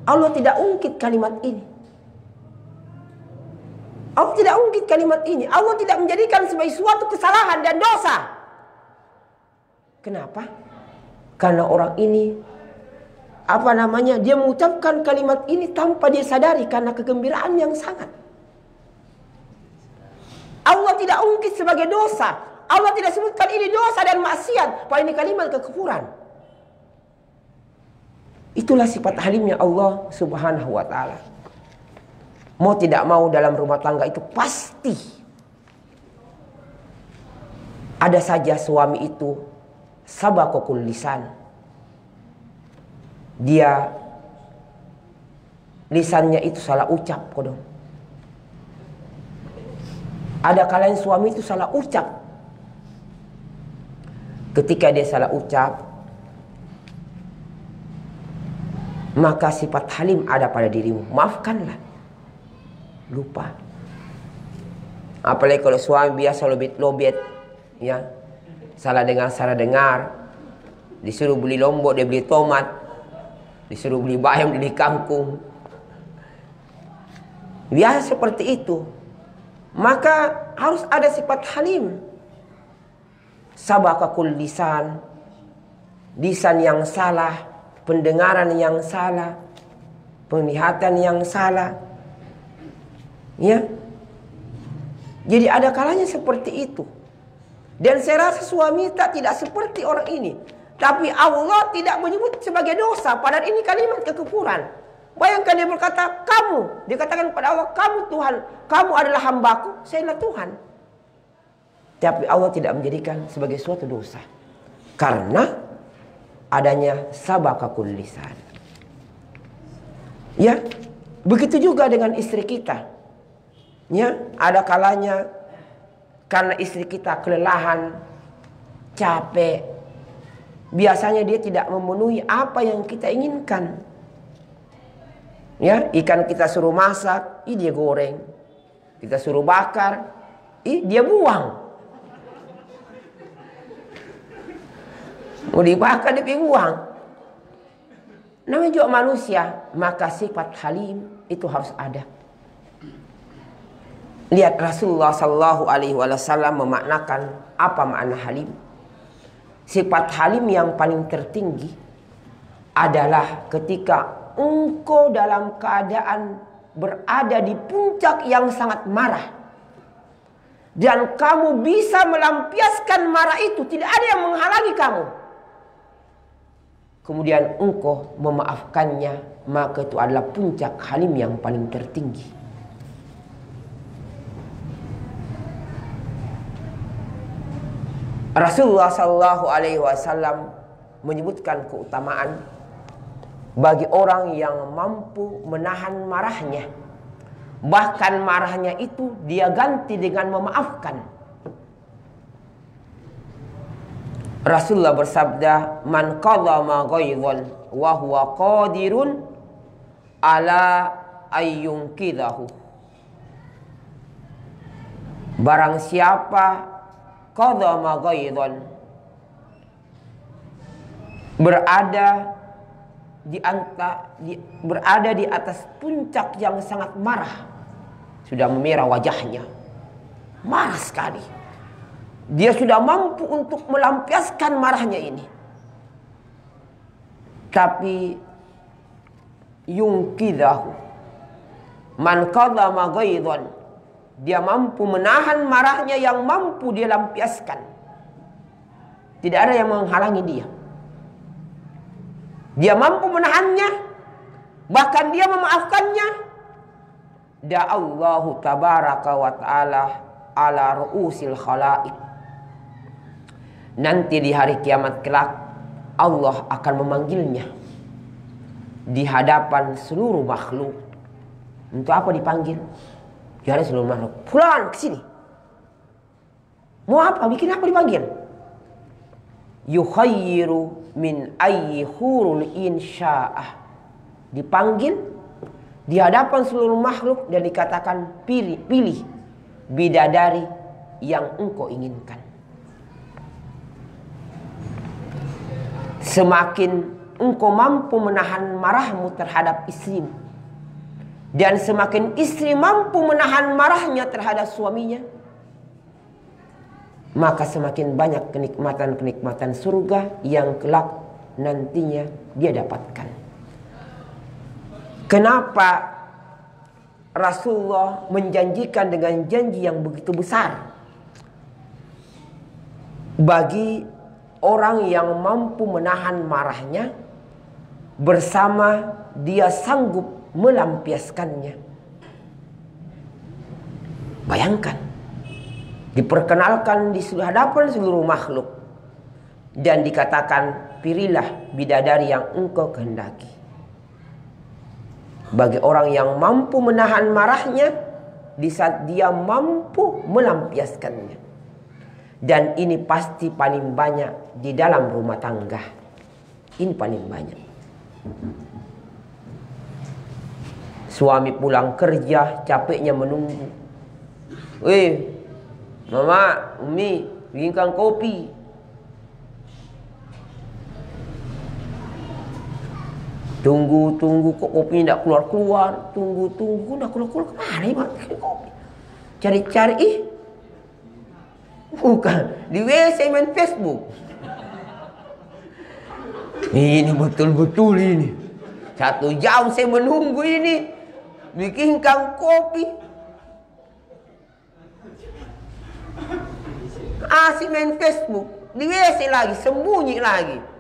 Allah tidak ungkit kalimat ini. Allah tidak ungkit kalimat ini. Allah tidak menjadikan sebagai suatu kesalahan dan dosa. Kenapa? Karena orang ini dia mengucapkan kalimat ini tanpa dia sadari karena kegembiraan yang sangat. Allah tidak ungkit sebagai dosa. Allah tidak sebutkan ini dosa dan maksiat, padahal ini kalimat kekufuran. Itulah sifat halimnya Allah Subhanahu wa taala. Mau tidak mau dalam rumah tangga itu pasti ada saja suami itu sabaqul lisan. Dia lisannya itu salah ucap kodong. Ada kalanya suami itu salah ucap. Ketika dia salah ucap, maka sifat halim ada pada dirimu. Maafkanlah. Lupa. Apalagi kalau suami biasa lobet-lobet, ya, salah dengar, disuruh beli lombok dia beli tomat, disuruh beli bayam dia beli kangkung, biasa seperti itu. Maka harus ada sifat halim. Sabaqul lisan, lisan yang salah, pendengaran yang salah, penglihatan yang salah. Ya, jadi ada kalanya seperti itu. Dan saya rasa suami tidak seperti orang ini. Tapi Allah tidak menyebut sebagai dosa, padahal ini kalimat kekufuran. Bayangkan dia berkata, kamu, dikatakan kepada Allah, kamu Tuhan, kamu adalah hambaku, saya adalah Tuhan. Tapi Allah tidak menjadikan sebagai suatu dosa, karena adanya sabaqul lisan. Ya, begitu juga dengan istri kita. Ya, ada kalanya karena istri kita kelelahan, capek, biasanya dia tidak memenuhi apa yang kita inginkan. Ya, ikan kita suruh masak, dia goreng. Kita suruh bakar, dia buang. Mau dibakar dia buang. Namanya juga manusia, maka sifat halim itu harus ada. Lihat Rasulullah Sallallahu Alaihi Wasallam memaknakan apa makna halim. Sifat halim yang paling tertinggi adalah ketika engkau dalam keadaan berada di puncak yang sangat marah, dan kamu bisa melampiaskan marah itu, tidak ada yang menghalangi kamu. Kemudian engkau memaafkannya, maka itu adalah puncak halim yang paling tertinggi. Rasulullah Sallallahu Alaihi Wasallam menyebutkan keutamaan bagi orang yang mampu menahan marahnya. Bahkan marahnya itu dia ganti dengan memaafkan. Rasulullah bersabda, "Man qadama ghaidhan wa huwa qadirun ala ayyunqidahu." Barang siapa qadama ghaidhan, berada di atas puncak yang sangat marah, sudah memerah wajahnya, marah sekali, dia sudah mampu untuk melampiaskan marahnya ini, tapi yungkidahu, man qadama ghaidhan, dia mampu menahan marahnya yang mampu dia lampiaskan, tidak ada yang menghalangi dia. Dia mampu menahannya, bahkan dia memaafkannya. Da'allahu tabaraka wa ta'ala ala ru'usil khalaik. Nanti di hari kiamat kelak, Allah akan memanggilnya di hadapan seluruh makhluk. Untuk apa dipanggil? Di hadapan seluruh makhluk. Fulan, kesini. Mau apa? Bikin apa dipanggil? Yukhayyiru min ayyi hurul insya'ah. Dipanggil di hadapan seluruh makhluk dan dikatakan pilih bidadari yang engkau inginkan. Semakin engkau mampu menahan marahmu terhadap istrimu, dan semakin istri mampu menahan marahnya terhadap suaminya, maka semakin banyak kenikmatan-kenikmatan surga yang kelak nantinya dia dapatkan. Kenapa Rasulullah menjanjikan dengan janji yang begitu besar bagi orang yang mampu menahan marahnya bersama dia sanggup melampiaskannya? Bayangkan, diperkenalkan di hadapan seluruh makhluk dan dikatakan, pilihlah bidadari yang engkau kehendaki. Bagi orang yang mampu menahan marahnya di saat dia mampu melampiaskannya. Dan ini pasti paling banyak di dalam rumah tangga. Ini paling banyak. Suami pulang kerja, capeknya menunggu. Weh, Mama, Umi, bikinkan kopi. Tunggu kok kopinya tidak keluar. Tunggu tidak keluar kemana ya kopi? Cari-cari, bukan di WC, main Facebook. Ini betul-betul ini. 1 jam saya menunggu ini. Bikinkan kopi. Asik main Facebook. Di WC lagi, sembunyi lagi.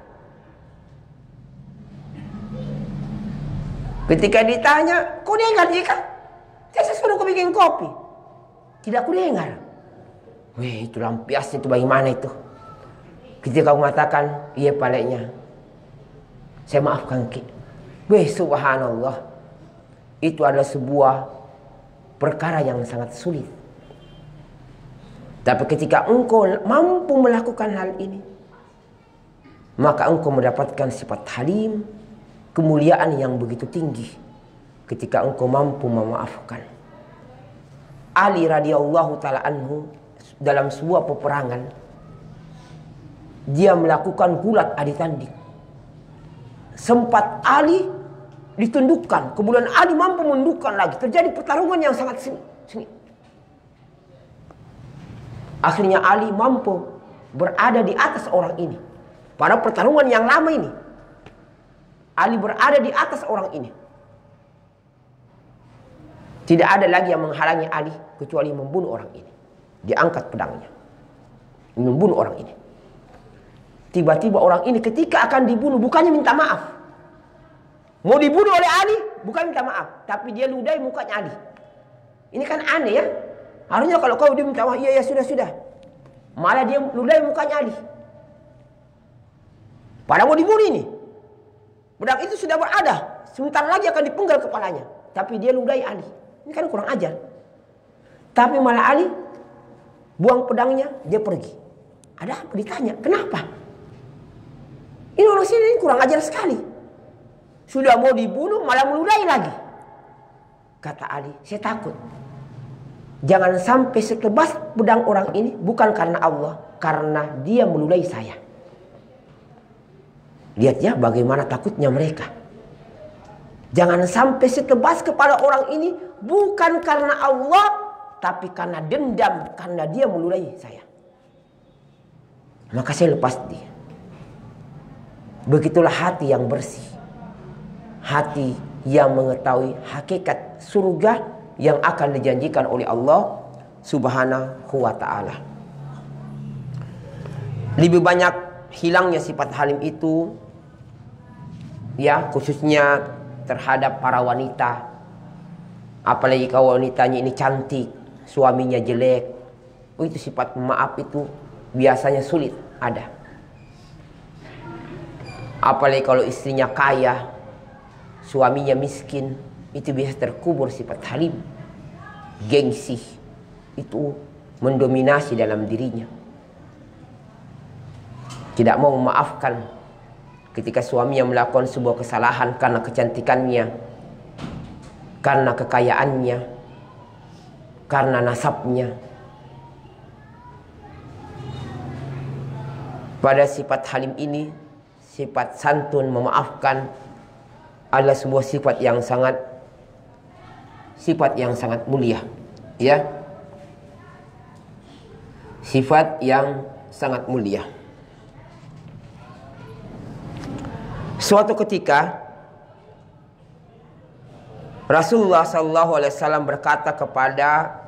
Ketika ditanya, kau dengar Jika? Saya suruh kau bikin kopi. Tidak ku dengar. Weh, itu lampiasnya itu bagaimana itu? Ketika kau mengatakan, iya paleknya, saya maafkan Ki. Weh, subhanallah. Itu adalah sebuah perkara yang sangat sulit. Tapi ketika engkau mampu melakukan hal ini, maka engkau mendapatkan sifat halim, kemuliaan yang begitu tinggi ketika engkau mampu memaafkan. Ali radhiyallahu ta'ala anhu dalam sebuah peperangan, dia melakukan gulat adi tanding. Sempat Ali ditundukkan, kemudian Ali mampu menundukkan lagi. Terjadi pertarungan yang sangat sengit. Akhirnya Ali mampu berada di atas orang ini. Pada pertarungan yang lama ini, Ali berada di atas orang ini. Tidak ada lagi yang menghalangi Ali kecuali membunuh orang ini. Diangkat pedangnya, membunuh orang ini. Tiba-tiba orang ini ketika akan dibunuh bukannya minta maaf. Mau dibunuh oleh Ali, bukan minta maaf, tapi dia ludahi mukanya Ali. Ini kan aneh ya. Harusnya kalau kau dia minta maaf, iya sudah. Malah dia ludahi mukanya Ali. Padahal mau dibunuh ini. Pedang itu sudah berada, sebentar lagi akan dipenggal kepalanya. Tapi dia ludahi Ali. Ini kan kurang ajar. Tapi malah Ali buang pedangnya, dia pergi. Ada apa? Ditanya, kenapa? Ini orang sini kurang ajar sekali. Sudah mau dibunuh malah meludahi lagi. Kata Ali, saya takut. Jangan sampai setebas pedang orang ini bukan karena Allah, karena dia meludahi saya. Lihat ya bagaimana takutnya mereka. Jangan sampai setebas kepala orang ini bukan karena Allah, tapi karena dendam, karena dia meludahi saya. Maka saya lepas dia. Begitulah hati yang bersih. Hati yang mengetahui hakikat surga yang akan dijanjikan oleh Allah Subhanahu wa ta'ala. Lebih banyak hilangnya sifat halim itu, ya, khususnya terhadap para wanita. Apalagi kalau wanitanya ini cantik, suaminya jelek. Oh, itu sifat maaf itu biasanya sulit ada. Apalagi kalau istrinya kaya, suaminya miskin, itu biasa terkubur sifat halim. Gengsi itu mendominasi dalam dirinya. Tidak mau memaafkan ketika suaminya melakukan sebuah kesalahan karena kecantikannya, karena kekayaannya, karena nasabnya. Pada sifat halim ini, sifat santun, memaafkan adalah sebuah sifat yang sangat mulia, ya. Sifat yang sangat mulia. Suatu ketika Rasulullah SAW berkata kepada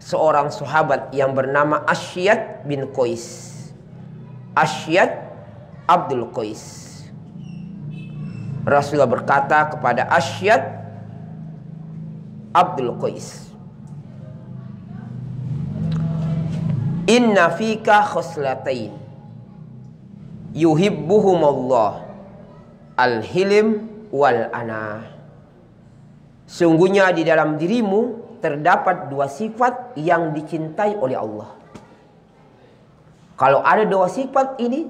seorang sahabat yang bernama Ashyad bin Qais, Ashyad Abdul Qais. Rasulullah berkata kepada Ashyad Abdul Qais, inna fika khoslatain yuhibbuhumullah, al-hilim wal ana. Sungguhnya di dalam dirimu terdapat dua sifat yang dicintai oleh Allah. Kalau ada dua sifat ini,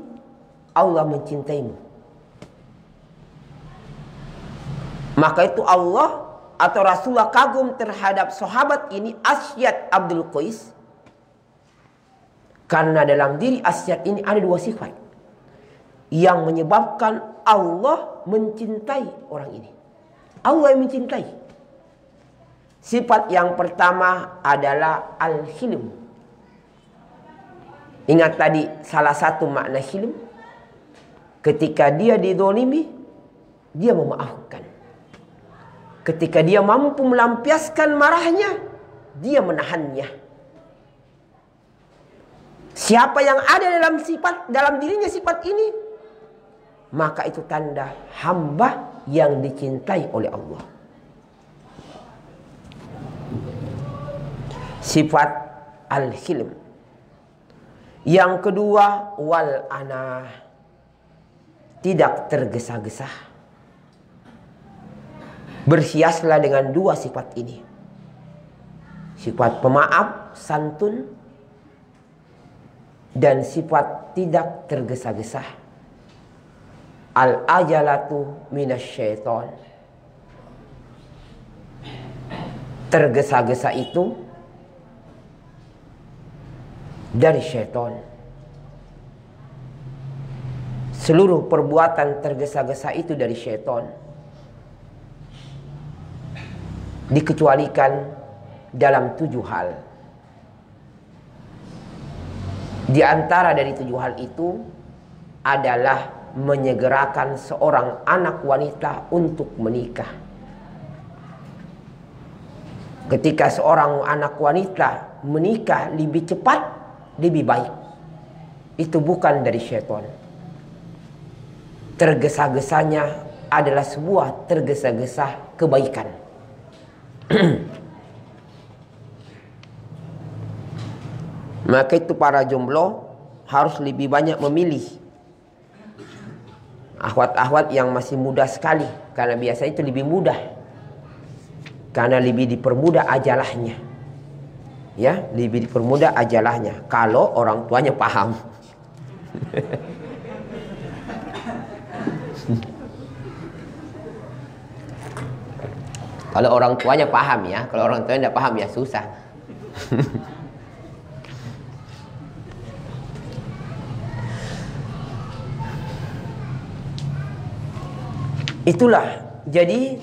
Allah mencintaimu. Maka itu Allah atau Rasulullah kagum terhadap sahabat ini, Ashyad Abdul Qais, karena dalam diri Ashyad ini ada dua sifat yang menyebabkan Allah mencintai orang ini. Allah yang mencintai. Sifat yang pertama adalah al-hilm. Ingat tadi salah satu makna hilm, ketika dia didolimi, dia memaafkan. Ketika dia mampu melampiaskan marahnya, dia menahannya. Siapa yang ada dalam dirinya sifat ini, maka itu tanda hamba yang dicintai oleh Allah. Sifat al-hilm. Yang kedua, wal ana, tidak tergesa-gesa. Berhiaslah dengan dua sifat ini. Sifat pemaaf, santun, dan sifat tidak tergesa-gesa. Al-ajalatu minasyaiton. Tergesa-gesa itu dari syaitan. Seluruh perbuatan tergesa-gesa itu dari syaitan. Dikecualikan dalam 7 hal. Di antara dari 7 hal itu adalah menyegerakan seorang anak wanita untuk menikah. Ketika seorang anak wanita menikah lebih cepat, lebih baik. Itu bukan dari syaitan. Tergesa-gesanya adalah sebuah tergesa-gesa kebaikan. Maka itu para jomblo harus lebih banyak memilih akhwat-akhwat yang masih muda sekali, karena biasa itu lebih mudah, karena lebih dipermudah ajalahnya, ya, lebih dipermudah ajalahnya kalau orang tuanya paham. Kalau orang tuanya paham, ya. Kalau orang tuanya tidak paham, ya susah. Itulah, jadi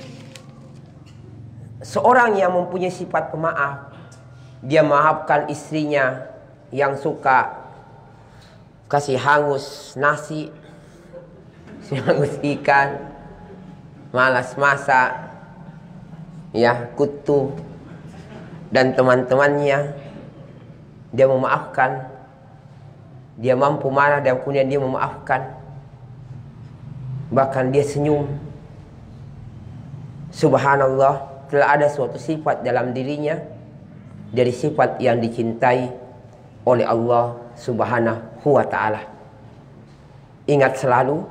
seorang yang mempunyai sifat pemaaf, dia maafkan istrinya yang suka kasih hangus nasi, hangus ikan, malas masak, ya, kutu, dan teman-temannya. Dia memaafkan, dia mampu marah dan kemudian dia memaafkan, bahkan dia senyum. Subhanallah, telah ada suatu sifat dalam dirinya dari sifat yang dicintai oleh Allah Subhanahu wa ta'ala. Ingat selalu,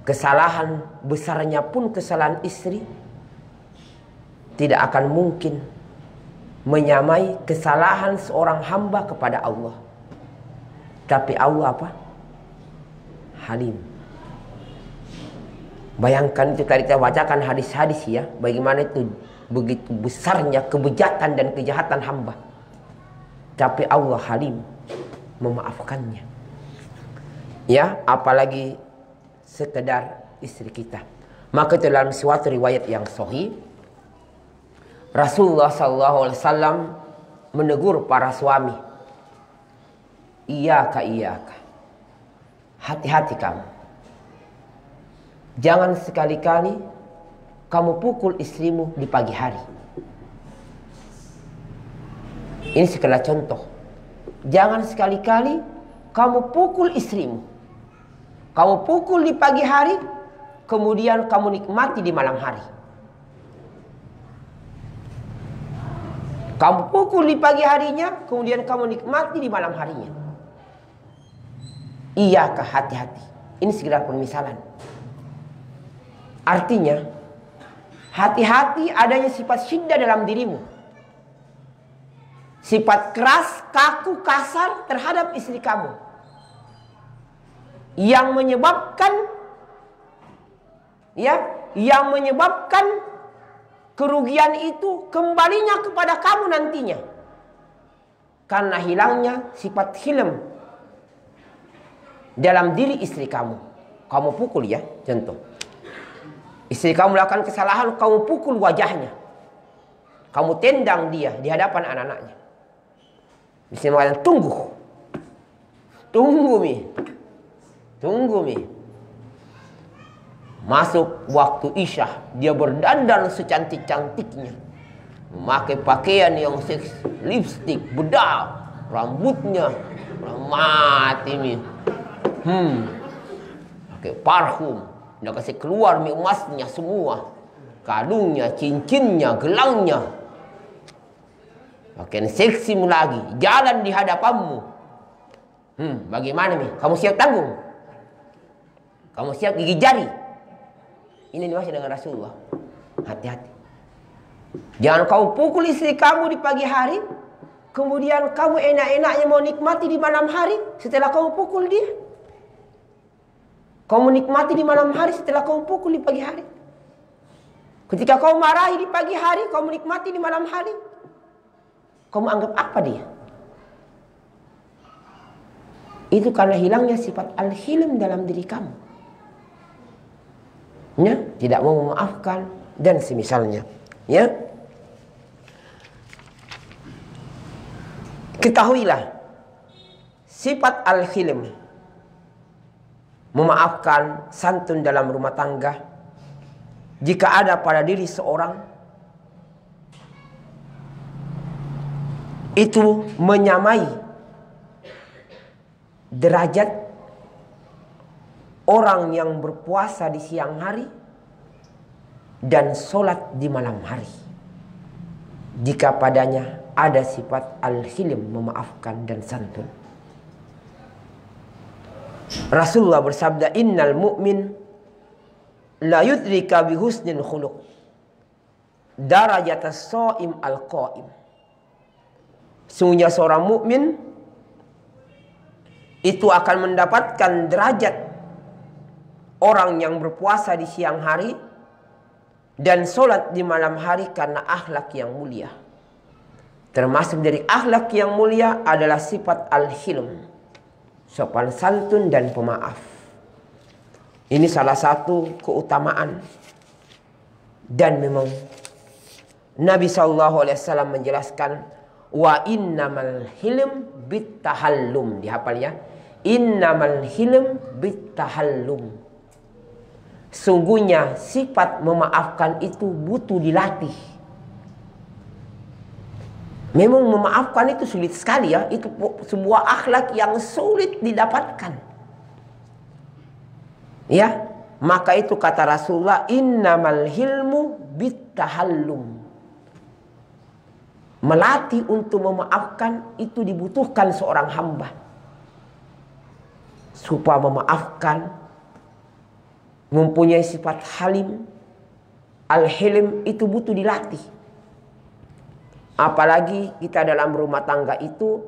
kesalahan besarnya pun kesalahan istri tidak akan mungkin menyamai kesalahan seorang hamba kepada Allah. Tapi Allah apa? Halim. Bayangkan itu tadi kita bacakan hadis-hadis, ya, bagaimana itu begitu besarnya kebejatan dan kejahatan hamba. Tapi Allah Halim, memaafkannya. Ya, apalagi sekedar istri kita. Maka dalam suatu riwayat yang sahih, Rasulullah SAW menegur para suami, iyaka, hati-hati kamu. Jangan sekali-kali kamu pukul istrimu di pagi hari. Ini sekedar contoh. Jangan sekali-kali kamu pukul istrimu. Kamu pukul di pagi hari, kemudian kamu nikmati di malam hari. Kamu pukul di pagi harinya, kemudian kamu nikmati di malam harinya. Iyaka, hati-hati. Ini sekedar permisalan. Artinya, hati-hati adanya sifat syiddah dalam dirimu. Sifat keras, kaku, kasar terhadap istri kamu. Yang menyebabkan kerugian itu kembalinya kepada kamu nantinya. Karena hilangnya sifat hilm dalam diri istri kamu. Kamu pukul ya, contoh. Istri kamu melakukan kesalahan, kamu pukul wajahnya. Kamu tendang dia di hadapan anak-anaknya. Istri mengatakan, tunggu mi. Masuk waktu Isya, dia berdandan secantik-cantiknya, memakai pakaian yang seksi, lipstik, bedak, rambutnya mati mi. Pakai parfum, dia kasih keluar mi emasnya semua, kalungnya, cincinnya, gelangnya. Pakaian seksi lagi, jalan di hadapanmu. Bagaimana mi? Kamu siap tanggung? Kamu siap gigi jari? Ini dimaksud dengan Rasulullah. Hati-hati. Jangan kau pukul istri kamu di pagi hari, kemudian kamu enak-enaknya mau nikmati di malam hari setelah kamu pukul dia. Kamu nikmati di malam hari setelah kamu pukul di pagi hari. Ketika kau marahi di pagi hari, kamu nikmati di malam hari. Kamu anggap apa dia? Itu karena hilangnya sifat al-hilm dalam diri kamu. Ya, tidak mau memaafkan dan semisalnya. Ya, ketahuilah sifat al-hilm, memaafkan, santun dalam rumah tangga, jika ada pada diri seorang, itu menyamai derajat orang yang berpuasa di siang hari dan sholat di malam hari, jika padanya ada sifat al-hilm, memaafkan dan santun. Rasulullah bersabda, innal mu'min la yudrika bihusnil khuluq darajatas shaim al-qaim. Sungguhnya seorang mukmin itu akan mendapatkan derajat orang yang berpuasa di siang hari dan sholat di malam hari karena akhlak yang mulia. Termasuk dari akhlak yang mulia adalah sifat al-hilm, sopan santun dan pemaaf. Ini salah satu keutamaan. Dan memang Nabi SAW menjelaskan, wa innamal hilm bittahallum. Dihafal ya. Innamal hilm bittahallum. Sungguhnya sifat memaafkan itu butuh dilatih. Memang memaafkan itu sulit sekali ya. Itu sebuah akhlak yang sulit didapatkan. Ya, maka itu kata Rasulullah, innamal hilmu bittahallum. Melatih untuk memaafkan itu dibutuhkan seorang hamba. Supaya memaafkan, mempunyai sifat halim, al-hilm, itu butuh dilatih. Apalagi kita dalam rumah tangga itu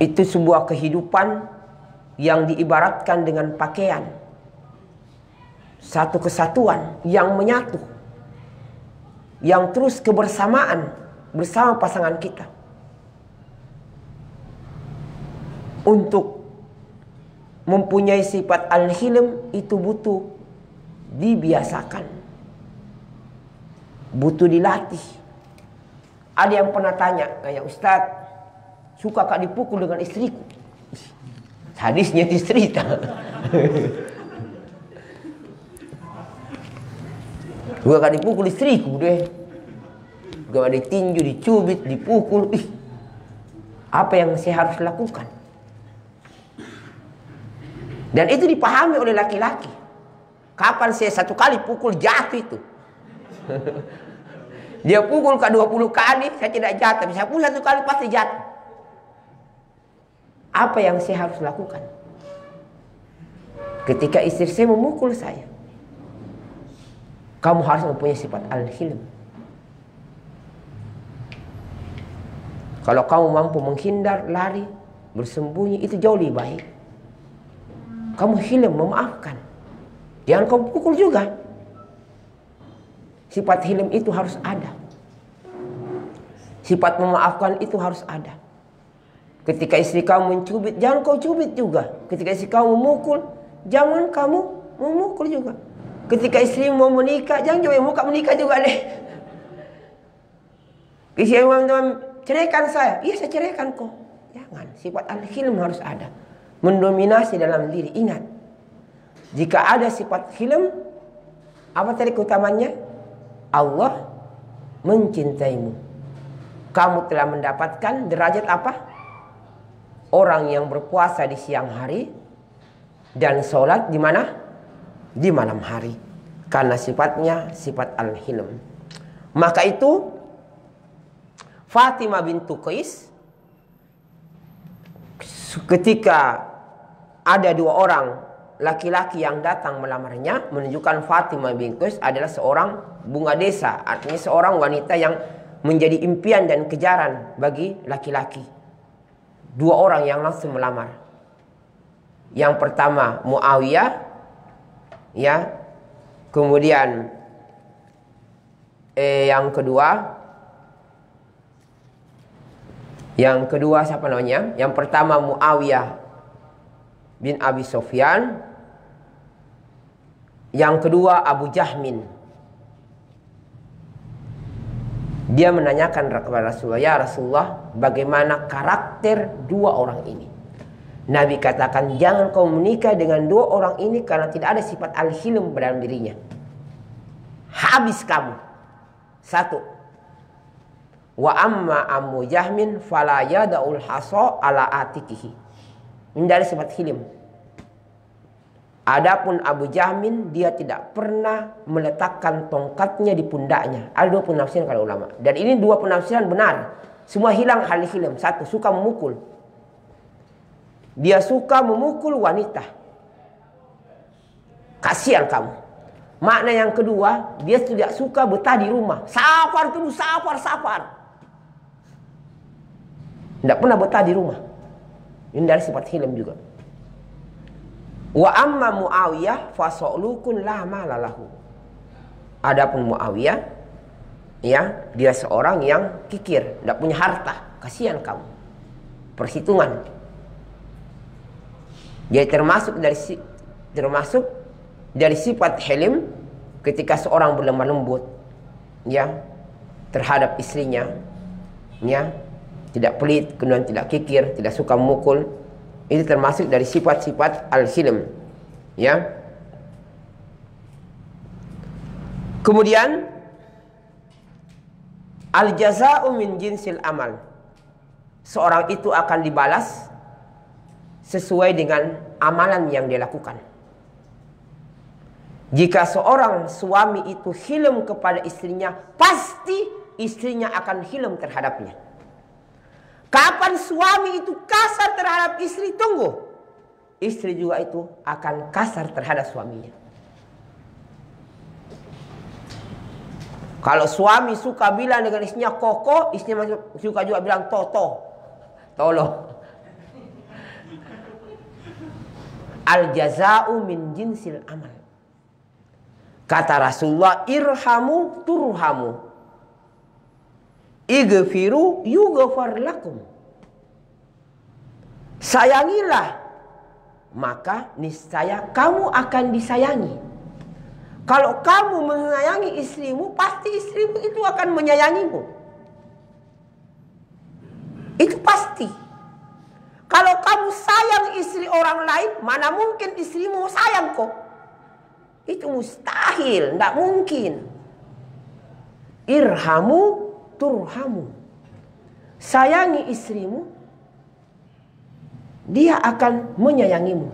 sebuah kehidupan yang diibaratkan dengan pakaian. Satu kesatuan yang menyatu, yang terus kebersamaan bersama pasangan kita. untuk mempunyai sifat al-hilm itu butuh dibiasakan, butuh dilatih. Ada yang pernah tanya, kayak Ustadz, suka kak dipukul dengan istriku? Hadisnya cerita. Gua kak dipukul istriku deh. Gua ditinju, dicubit, dipukul. Apa yang saya harus lakukan? Dan itu dipahami oleh laki-laki. Kapan saya satu kali pukul jatuh itu? Dia pukul ke 20 kali, saya tidak jatuh. Bisa pukul satu kali pasti jatuh. Apa yang saya harus lakukan? Ketika istri saya memukul saya, kamu harus mempunyai sifat al-hilm. Kalau kamu mampu menghindar, lari, bersembunyi, itu jauh lebih baik. Kamu hilm, memaafkan. Jangan kamu pukul juga. Sifat hilm itu harus ada. Sifat memaafkan itu harus ada. Ketika istri kamu mencubit, jangan kau cubit juga. Ketika istri kamu memukul, jangan kamu memukul juga. Ketika istri mau menikah, jangan coba muka menikah juga deh. Istri teman-teman, ceraikan saya. Iya, saya ceraikan kok. Jangan. Sifat al-hilm harus ada. Mendominasi dalam diri. Ingat, jika ada sifat hilm, apa tadi keutamanya? Allah mencintaimu. Kamu telah mendapatkan derajat apa? Orang yang berpuasa di siang hari dan sholat di mana? Di malam hari. Karena sifatnya sifat al-hilm. Maka itu Fatimah bintu Qais, ketika ada dua orang laki-laki yang datang melamarnya, menunjukkan Fatimah bintu Qais adalah seorang bunga desa. Artinya seorang wanita yang menjadi impian dan kejaran bagi laki-laki. Dua orang yang langsung melamar. Yang pertama Muawiyah, ya. Kemudian yang kedua siapa namanya? Yang pertama Muawiyah bin Abi Sufyan. Yang kedua Abu Jahmin. Dia menanyakan kepada Rasulullah, ya Rasulullah, bagaimana karakter dua orang ini? Nabi katakan, jangan kau menikah dengan dua orang ini karena tidak ada sifat al-hilm dalam dirinya. Habis kamu. Satu. Wa amma Abu Jahmin fala yada'ul hasa ala atikihi. Ini dari sifat hilm. Adapun Abu Jahmin, dia tidak pernah meletakkan tongkatnya di pundaknya. Ada dua penafsiran kalau ulama. Dan ini dua penafsiran benar. Semua hilang hal hilm. Satu, suka memukul. Dia suka memukul wanita. Kasihan kamu. Makna yang kedua, dia tidak suka betah di rumah. Safar terus, safar. Tidak pernah betah di rumah. Ini dari sifat hilm juga. Wa amma Muawiyah fasolukun la malalahu. Adapun Muawiyah, ya, dia seorang yang kikir, tidak punya harta. Kasihan kamu. Perhitungan. Jadi termasuk dari sifat hilm ketika seorang berlemah lembut, ya, terhadap istrinya, ya, tidak pelit, kemudian tidak kikir, tidak suka memukul. Ini termasuk dari sifat-sifat al-hilm, ya. Kemudian al-jaza'u min jinsil amal. Seorang itu akan dibalas sesuai dengan amalan yang dia lakukan. Jika seorang suami itu hilm kepada istrinya, pasti istrinya akan hilm terhadapnya. Kapan suami itu kasar terhadap istri, tunggu. Istri juga itu akan kasar terhadap suaminya. Kalau suami suka bilang dengan istrinya koko, istrinya suka juga bilang toto. Tolong. Al-jaza'u min jinsil amal. Kata Rasulullah, irhamu turhamu. Ighfiru yughfar lakum. Sayangilah, maka niscaya kamu akan disayangi. Kalau kamu menyayangi istrimu, pasti istrimu itu akan menyayangimu. Itu pasti. Kalau kamu sayang istri orang lain, mana mungkin istrimu sayang kok. Itu mustahil, tidak mungkin. Irhamu turhamu. Sayangi istrimu, dia akan menyayangimu.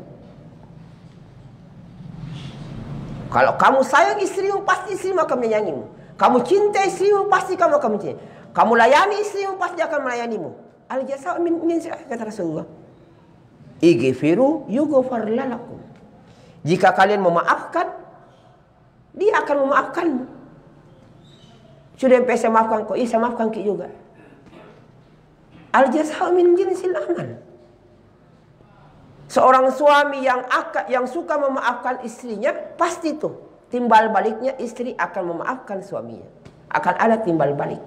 Kalau kamu sayang istrimu, pasti istrimu akan menyayangimu. Kamu cinta istrimu, pasti kamu akan mencintai. Kamu layani istrimu, pasti akan melayanimu. Al-jaza'u min jinsil amal, kata Rasulullah. Ighfiru yughfar lakum. Jika kalian memaafkan, dia akan memaafkanmu. Sudah saya maafkan kok, saya maafkan ki juga. Al-jaza'u min jinsil amal. Seorang suami yang suka memaafkan istrinya, pasti tuh timbal baliknya istri akan memaafkan suaminya. Akan ada timbal balik.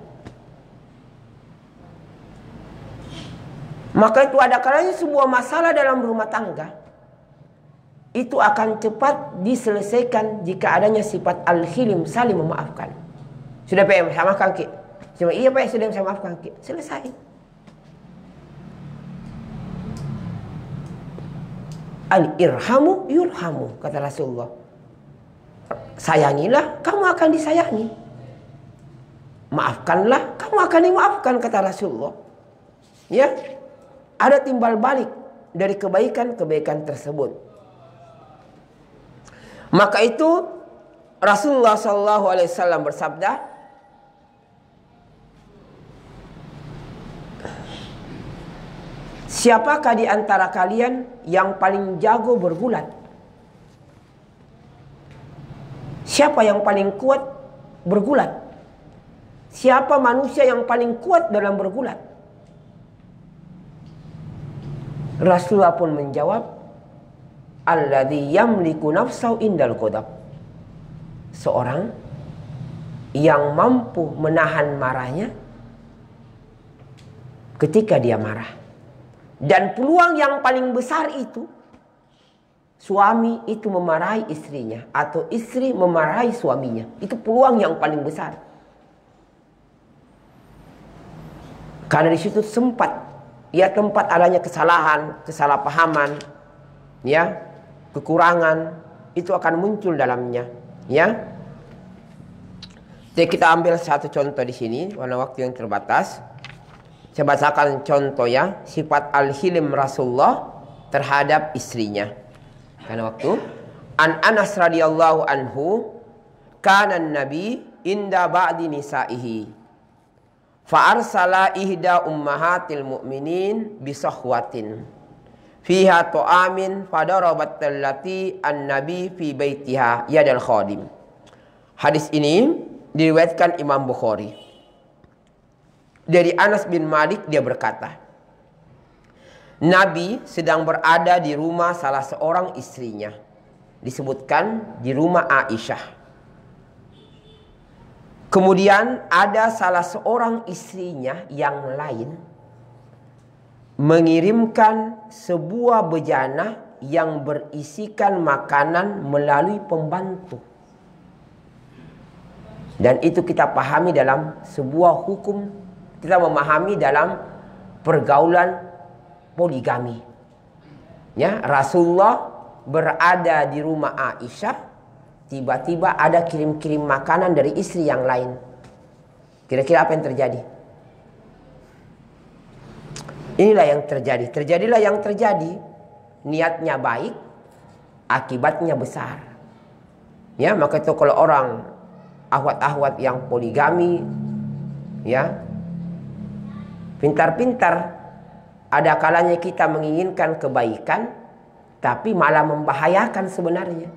Maka itu ada kalanya sebuah masalah dalam rumah tangga itu akan cepat diselesaikan jika adanya sifat al-hilim, saling memaafkan. Sudah PM, saya maafkan ki. Cuma iya Pak, sudah saya maafkan ki. Selesai. Al-irhamu yurhamu, kata Rasulullah. Sayangilah, kamu akan disayangi. Maafkanlah, kamu akan dimaafkan, kata Rasulullah. Ya, ada timbal balik dari kebaikan-kebaikan tersebut. Maka itu Rasulullah SAW bersabda, siapakah di antara kalian yang paling jago bergulat? Siapa yang paling kuat bergulat? Siapa manusia yang paling kuat dalam bergulat? Rasulullah pun menjawab, alladzi yamliku nafsahu indal ghadab. Seorang yang mampu menahan marahnya ketika dia marah. Dan peluang yang paling besar itu, suami itu memarahi istrinya atau istri memarahi suaminya. Itu peluang yang paling besar. Karena di situ tempat adanya kesalahan, kesalahpahaman, ya, kekurangan itu akan muncul dalamnya, ya. Jadi kita ambil satu contoh di sini, karena waktu yang terbatas. Saya bacakan contoh ya, sifat al-hilim Rasulullah terhadap istrinya. Karena waktu. An Anas radhiyallahu anhu, kana Nabi inda ba'di nisaihi. Fa arsala ihda ummahatil mu'minin bisahwatin fiha ta'amin fadarabat allati an-nabi fi baitiha yadal khadim. Hadis ini diriwayatkan Imam Bukhari. Dari Anas bin Malik, dia berkata, Nabi sedang berada di rumah salah seorang istrinya. Disebutkan di rumah Aisyah. Kemudian ada salah seorang istrinya yang lain mengirimkan sebuah bejana yang berisikan makanan melalui pembantu. Dan itu kita pahami dalam sebuah hukum, kita memahami dalam pergaulan poligami. Ya, Rasulullah berada di rumah Aisyah, tiba-tiba ada kirim-kirim makanan dari istri yang lain. Kira-kira apa yang terjadi? Inilah yang terjadi. Terjadilah yang terjadi. Niatnya baik, akibatnya besar. Ya, maka itu kalau orang ahwat-ahwat yang poligami, ya, pintar-pintar, ada kalanya kita menginginkan kebaikan, tapi malah membahayakan sebenarnya.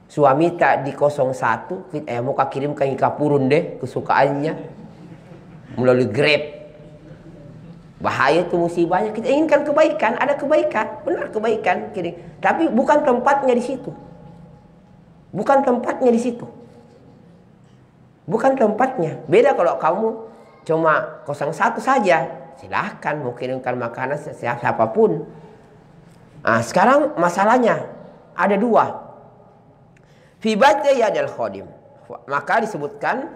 Suami tak di 01, mau kirimkan ikapurun deh, kesukaannya melalui Grab. Bahaya itu, musibahnya. Kita inginkan kebaikan, ada kebaikan, benar kebaikan, tapi bukan tempatnya di situ. Bukan tempatnya di situ. Bukan tempatnya. Beda kalau kamu cuma 01 saja, silahkan mau kirimkan makanan siapapun. Nah, sekarang masalahnya ada dua. Fi bati yadil khadim. Maka disebutkan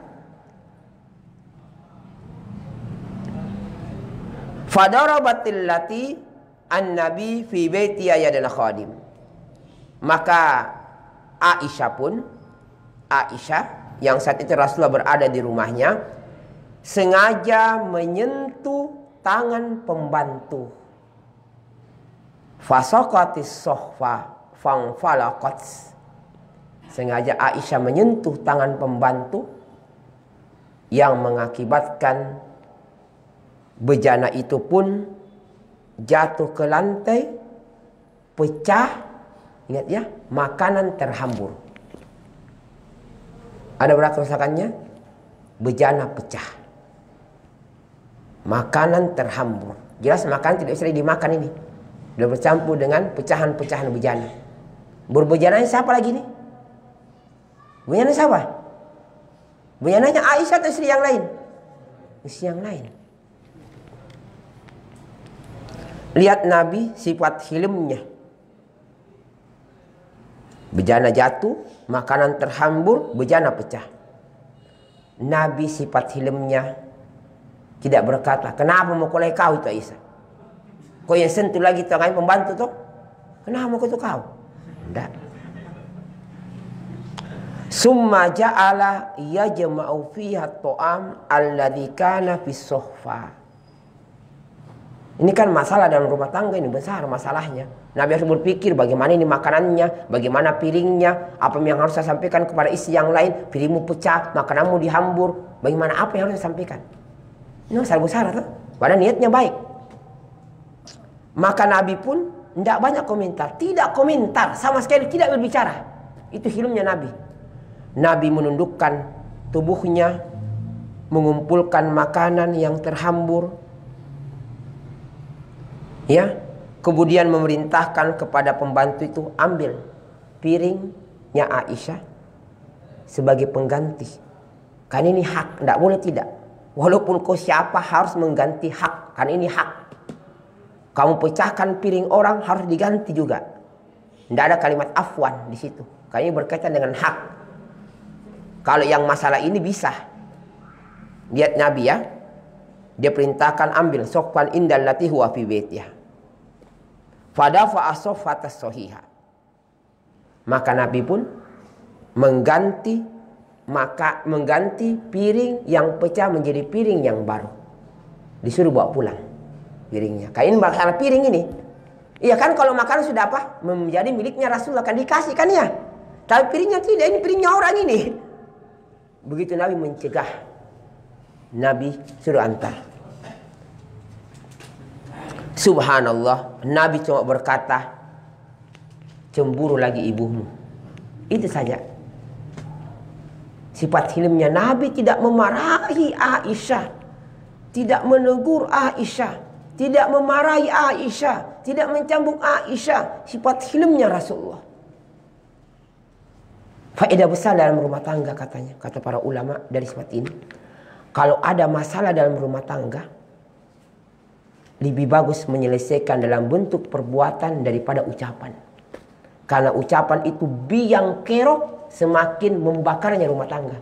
fadarabatil lati an-nabi fi baiti yadil khadim. Maka Aisyah yang saat itu Rasulullah berada di rumahnya sengaja menyentuh tangan pembantu. Fasaqatis sohfa fangfalaqat. Sengaja Aisyah menyentuh tangan pembantu yang mengakibatkan bejana itu pun jatuh ke lantai, pecah. Ingat ya, makanan terhambur. Ada berapa kerusakannya? Bejana pecah, makanan terhambur. Jelas makanan tidak bisa dimakan ini. Sudah bercampur dengan pecahan-pecahan bejana. Berbejananya siapa lagi nih? Bejananya siapa? Bejananya Aisyah atau istri yang lain? Istri yang lain. Lihat Nabi sifat hilmnya. Bejana jatuh, makanan terhambur, bejana pecah. Nabi sifat hilmnya tidak berkata, kenapa mau kolai kau itu Aisyah? Kau yang sentuh lagi tangan pembantu tuh? Kenapa mau itu kau? Tidak. Summa ja'ala yajma'u fiha at-ta'am alladhi kana fis sohfa. Ini kan masalah dalam rumah tangga, ini besar masalahnya. Nabi harus berpikir bagaimana ini makanannya, bagaimana piringnya, apa yang harus saya sampaikan kepada istri yang lain. Piringmu pecah, makananmu dihambur, bagaimana apa yang harus saya sampaikan. Ini masalah besar tuh. Padahal niatnya baik. Maka Nabi pun tidak banyak komentar, tidak komentar, sama sekali tidak berbicara. Itu hilmnya Nabi. Nabi menundukkan tubuhnya, mengumpulkan makanan yang terhambur. Ya, kemudian memerintahkan kepada pembantu itu ambil piringnya Aisyah sebagai pengganti. Kan ini hak, tidak boleh tidak. Walaupun kau siapa harus mengganti hak, kan ini hak. Kamu pecahkan piring orang harus diganti juga. Tidak ada kalimat afwan di situ. Kan ini berkaitan dengan hak. Kalau yang masalah ini bisa. Lihat Nabi ya. Dia perintahkan ambil sofwan indal lati huwa fi baitiha. Fadafa as-soffatas sohiha. Maka Nabi pun mengganti piring yang pecah menjadi piring yang baru. Disuruh bawa pulang piringnya. Kain bakal piring ini. Iya kan, kalau makanan sudah apa? Menjadi miliknya Rasulullah, kan dikasih kan ya. Tapi piringnya tidak, ini piringnya orang ini. Begitu Nabi mencegah. Nabi suruh antar. Subhanallah, Nabi cuma berkata, cemburu lagi ibumu. Itu saja. Sifat hilmnya Nabi tidak memarahi Aisyah, tidak menegur Aisyah, tidak memarahi Aisyah, tidak mencambuk Aisyah. Sifat hilmnya Rasulullah. Faedah besar dalam rumah tangga katanya, kata para ulama dari sifat ini. Kalau ada masalah dalam rumah tangga, lebih bagus menyelesaikan dalam bentuk perbuatan daripada ucapan. Karena ucapan itu biang kerok semakin membakarnya rumah tangga.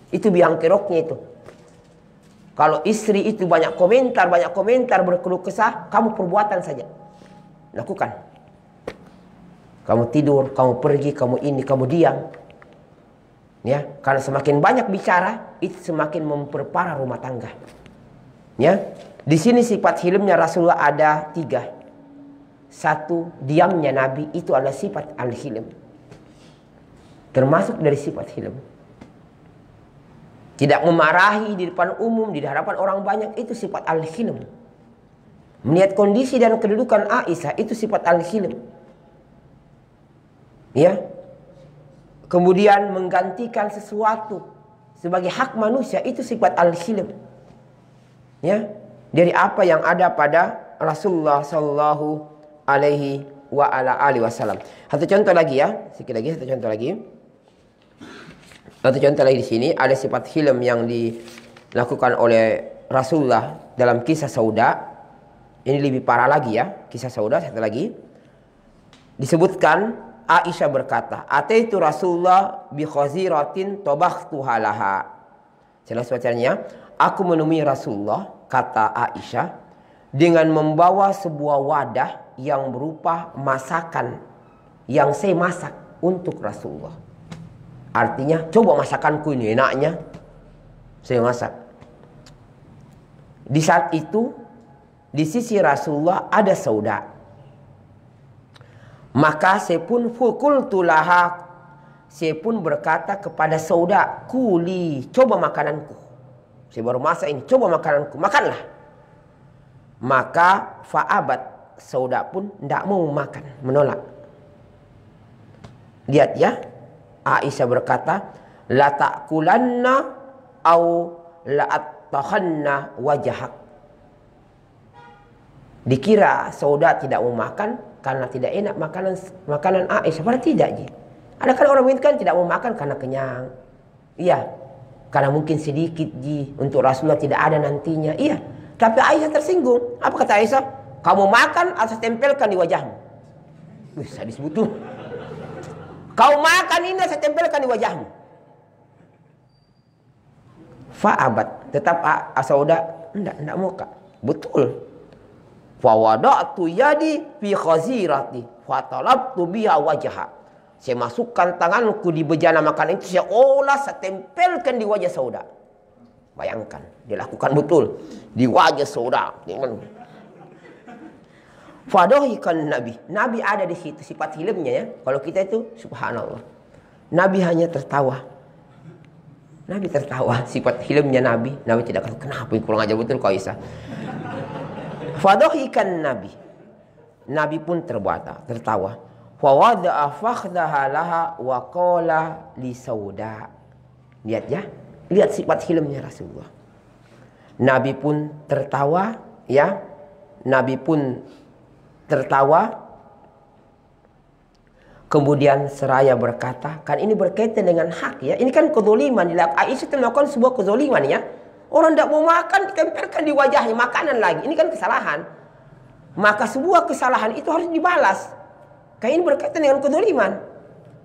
Itu biang keroknya itu. Kalau istri itu banyak komentar berkeluh kesah, kamu perbuatan saja. Lakukan. Kamu tidur, kamu pergi, kamu ini, kamu diam. Ya, karena semakin banyak bicara, itu semakin memperparah rumah tangga. Ya. Di sini sifat hilmnya Rasulullah ada 3. 1, diamnya Nabi itu adalah sifat al-hilm. Termasuk dari sifat hilm. Tidak memarahi di depan umum, di hadapan orang banyak, itu sifat al-hilm. Melihat kondisi dan kedudukan Aisyah, itu sifat al-hilm. Ya. Kemudian menggantikan sesuatu sebagai hak manusia, itu sifat al-hilm. Ya. Dari apa yang ada pada Rasulullah Sallallahu Alaihi Wasallam. Satu contoh lagi ya, sedikit lagi satu contoh lagi. Satu contoh lagi di sini ada sifat hilm yang dilakukan oleh Rasulullah dalam kisah Sauda, ini lebih parah lagi ya, kisah Sauda satu lagi. Disebutkan Aisyah berkata, "Ataitu Rasulullah bi khaziratin tabakhtuha laha." Jelas bacanya, aku menemui Rasulullah, kata Aisyah, dengan membawa sebuah wadah yang berupa masakan yang saya masak untuk Rasulullah. Artinya, coba masakanku ini enaknya, saya masak. Di saat itu, di sisi Rasulullah ada Sauda. Maka saya pun fukultu laha, saya pun berkata kepada Sauda, kuli, coba makananku. Saya baru masak ini, coba makananku, makanlah. Maka fa'abat, Sauda pun tidak mau makan, menolak. Lihat ya, Aisyah berkata, la ta'kulanna au la'attahanna wajahak. Dikira Sauda tidak mau makan karena tidak enak makanan Aisyah. Padahal tidak, ji. Ada kan orang itu kan tidak mau makan karena kenyang. Iya, karena mungkin sedikit, ji, untuk Rasulullah tidak ada nantinya. Iya, tapi Aisyah tersinggung. Apa kata Aisyah? Kamu makan atau tempelkan di wajahmu. Wih, sadis betul. Kau makan ini saya tempelkan di wajahmu. Fa'abat, tetap Sauda enggak mau, Kak. Betul. Fawada'tu yadi fi khazirati fatalabtu biha wajha. Saya masukkan tanganku di bejana makanan itu, saya olah, saya tempelkan di wajah Sauda. Bayangkan, dilakukan betul di wajah Sauda. Fadahikan Nabi. Nabi ada di situ, sifat hilmnya ya. Kalau kita itu subhanallah. Nabi hanya tertawa. Nabi tertawa, sifat hilmnya Nabi. Nabi tidak kata, kenapa ini kurang ajar betul kau Aisyah. Fadahikan Nabi. Nabi pun tertawa. Fawada'a fakhdaha laha wa qala li Sauda. Lihat ya. Lihat sifat hilmnya Rasulullah. Nabi pun tertawa ya. Nabi pun tertawa. Kemudian seraya berkata, kan ini berkaitan dengan hak ya. Ini kan kezaliman. Aisyah melakukan sebuah kezaliman ya. Orang tidak mau makan, ditempelkan di wajahnya makanan lagi. Ini kan kesalahan. Maka sebuah kesalahan itu harus dibalas. Kayak ini berkaitan dengan kezaliman.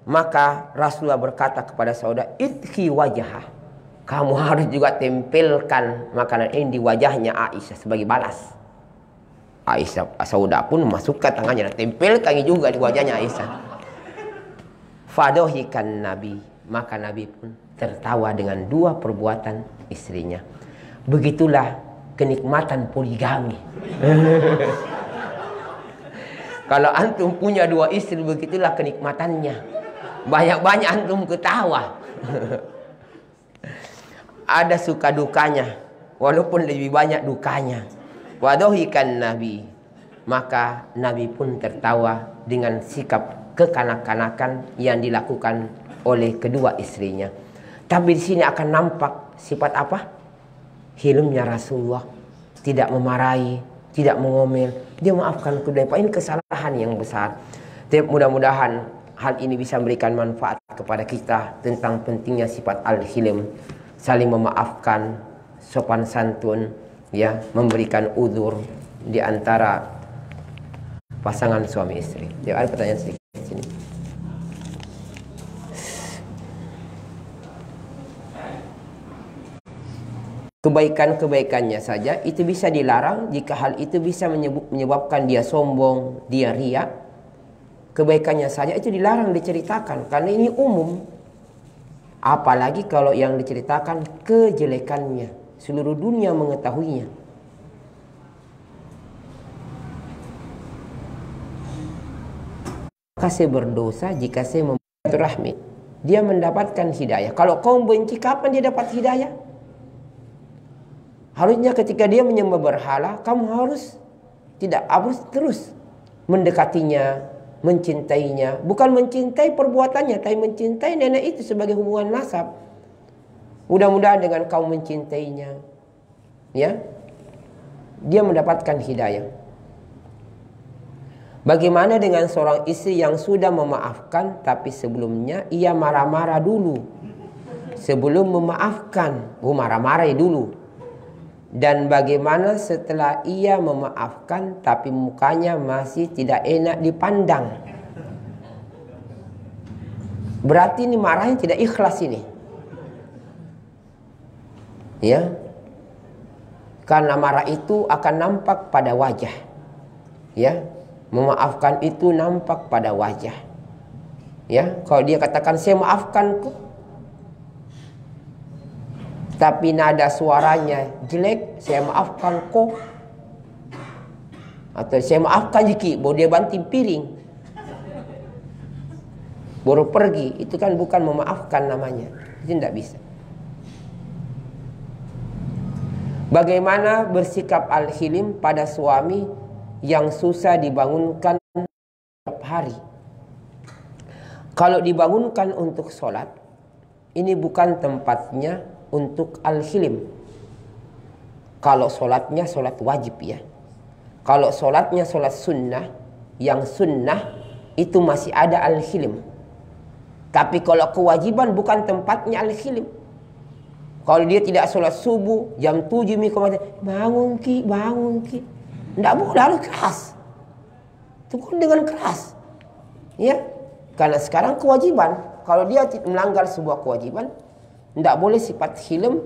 Maka Rasulullah berkata kepada Sauda, idhi wajah. Kamu harus juga tempelkan makanan ini di wajahnya Aisyah sebagai balas. Sauda pun masukkan tangannya dan tempelkan juga di wajahnya Aisyah. Fadohikan Nabi. Maka Nabi pun tertawa dengan dua perbuatan istrinya. Begitulah kenikmatan poligami. Kalau antum punya dua istri, begitulah kenikmatannya. Banyak-banyak antum ketawa. Ada suka dukanya, walaupun lebih banyak dukanya. Wadohikan Nabi. Maka Nabi pun tertawa dengan sikap kekanak-kanakan yang dilakukan oleh kedua istrinya. Tapi di sini akan nampak sifat apa? Hilmnya Rasulullah. Tidak memarahi, tidak mengomel. Dia maafkan kedua. Ini kesalahan yang besar. Mudah-mudahan hal ini bisa memberikan manfaat kepada kita tentang pentingnya sifat al-hilm, saling memaafkan, sopan santun, ya, memberikan uzur di antara pasangan suami istri. Ya, ada pertanyaan sedikit di sini. Kebaikan-kebaikannya saja itu bisa dilarang jika hal itu bisa menyebabkan dia sombong, dia riya. Kebaikannya saja itu dilarang diceritakan karena ini umum. Apalagi kalau yang diceritakan kejelekannya, seluruh dunia mengetahuinya. Maka saya berdosa jika saya membuat rahmi. Dia mendapatkan hidayah. Kalau kaum benci, kapan dia dapat hidayah? Harusnya ketika dia menyembah berhala, kamu harus terus mendekatinya, mencintainya. Bukan mencintai perbuatannya, tapi mencintai nenek itu sebagai hubungan nasab. Mudah-mudahan dengan kamu mencintainya, ya, dia mendapatkan hidayah. Bagaimana dengan seorang istri yang sudah memaafkan, tapi sebelumnya ia marah-marah dulu. Sebelum memaafkan, marah-marah dulu. Dan bagaimana setelah ia memaafkan tapi mukanya masih tidak enak dipandang? Berarti ini marahnya tidak ikhlas ini. Ya. Karena marah itu akan nampak pada wajah. Ya. Memaafkan itu nampak pada wajah. Ya, kalau dia katakan saya maafkan kok, tapi nada suaranya jelek, saya maafkan kok, atau saya maafkan jiki, baru dia banting piring, baru pergi, itu kan bukan memaafkan namanya. Itu tidak bisa. Bagaimana bersikap al-hilim pada suami yang susah dibangunkan setiap hari? Kalau dibangunkan untuk sholat, ini bukan tempatnya untuk al-hilim. Kalau sholatnya sholat wajib ya. Kalau sholatnya sholat sunnah, yang sunnah itu masih ada al-hilim. Tapi kalau kewajiban bukan tempatnya al-hilim. Kalau dia tidak sholat subuh jam 7 bangun ki, bangun ki, tidak boleh, harus keras. Tegur dengan keras, ya. Karena sekarang kewajiban, kalau dia melanggar sebuah kewajiban, tidak boleh sifat hilm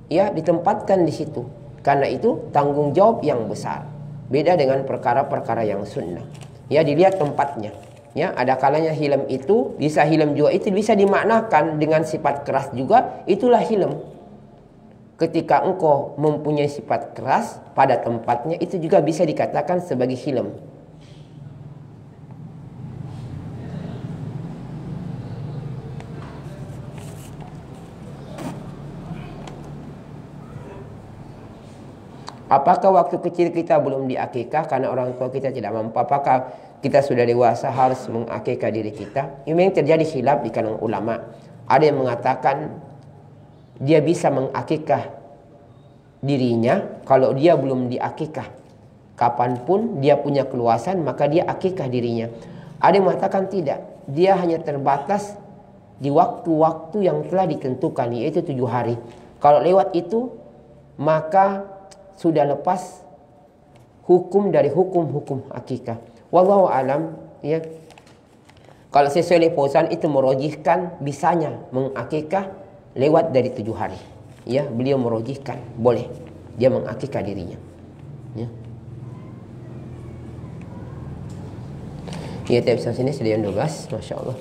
ya ditempatkan di situ. Karena itu tanggung jawab yang besar. Beda dengan perkara-perkara yang sunnah. Ya, dilihat tempatnya. Ya, ada kalanya hilm itu bisa hilm juga, itu bisa dimaknakan dengan sifat keras juga, itulah hilm. Ketika engkau mempunyai sifat keras pada tempatnya, itu juga bisa dikatakan sebagai hilm. Apakah waktu kecil kita belum diakikah karena orang tua kita tidak mampu? Apakah kita sudah dewasa harus mengakikah diri kita? Ini yang terjadi khilaf di kalangan ulama. Ada yang mengatakan dia bisa mengakikah dirinya kalau dia belum diakikah. Kapanpun dia punya keluasan maka dia akikah dirinya. Ada yang mengatakan tidak. Dia hanya terbatas di waktu-waktu yang telah ditentukan, yaitu 7 hari. Kalau lewat itu maka sudah lepas hukum dari hukum-hukum akikah. Wallahu alam ya. Kalau sesuai Fauzan itu merojihkan bisanya mengakikah lewat dari 7 hari. Ya, beliau merojihkan boleh dia mengakikah dirinya. Ya. Ya, tapi sini sudah 12, masya-Allah.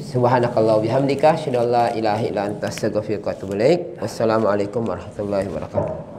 Subhanakallah bihamdika, asyhadu an la ilaha illa anta, astaghfiruka wa atubu ilaik. Wassalamualaikum warahmatullahi wabarakatuh.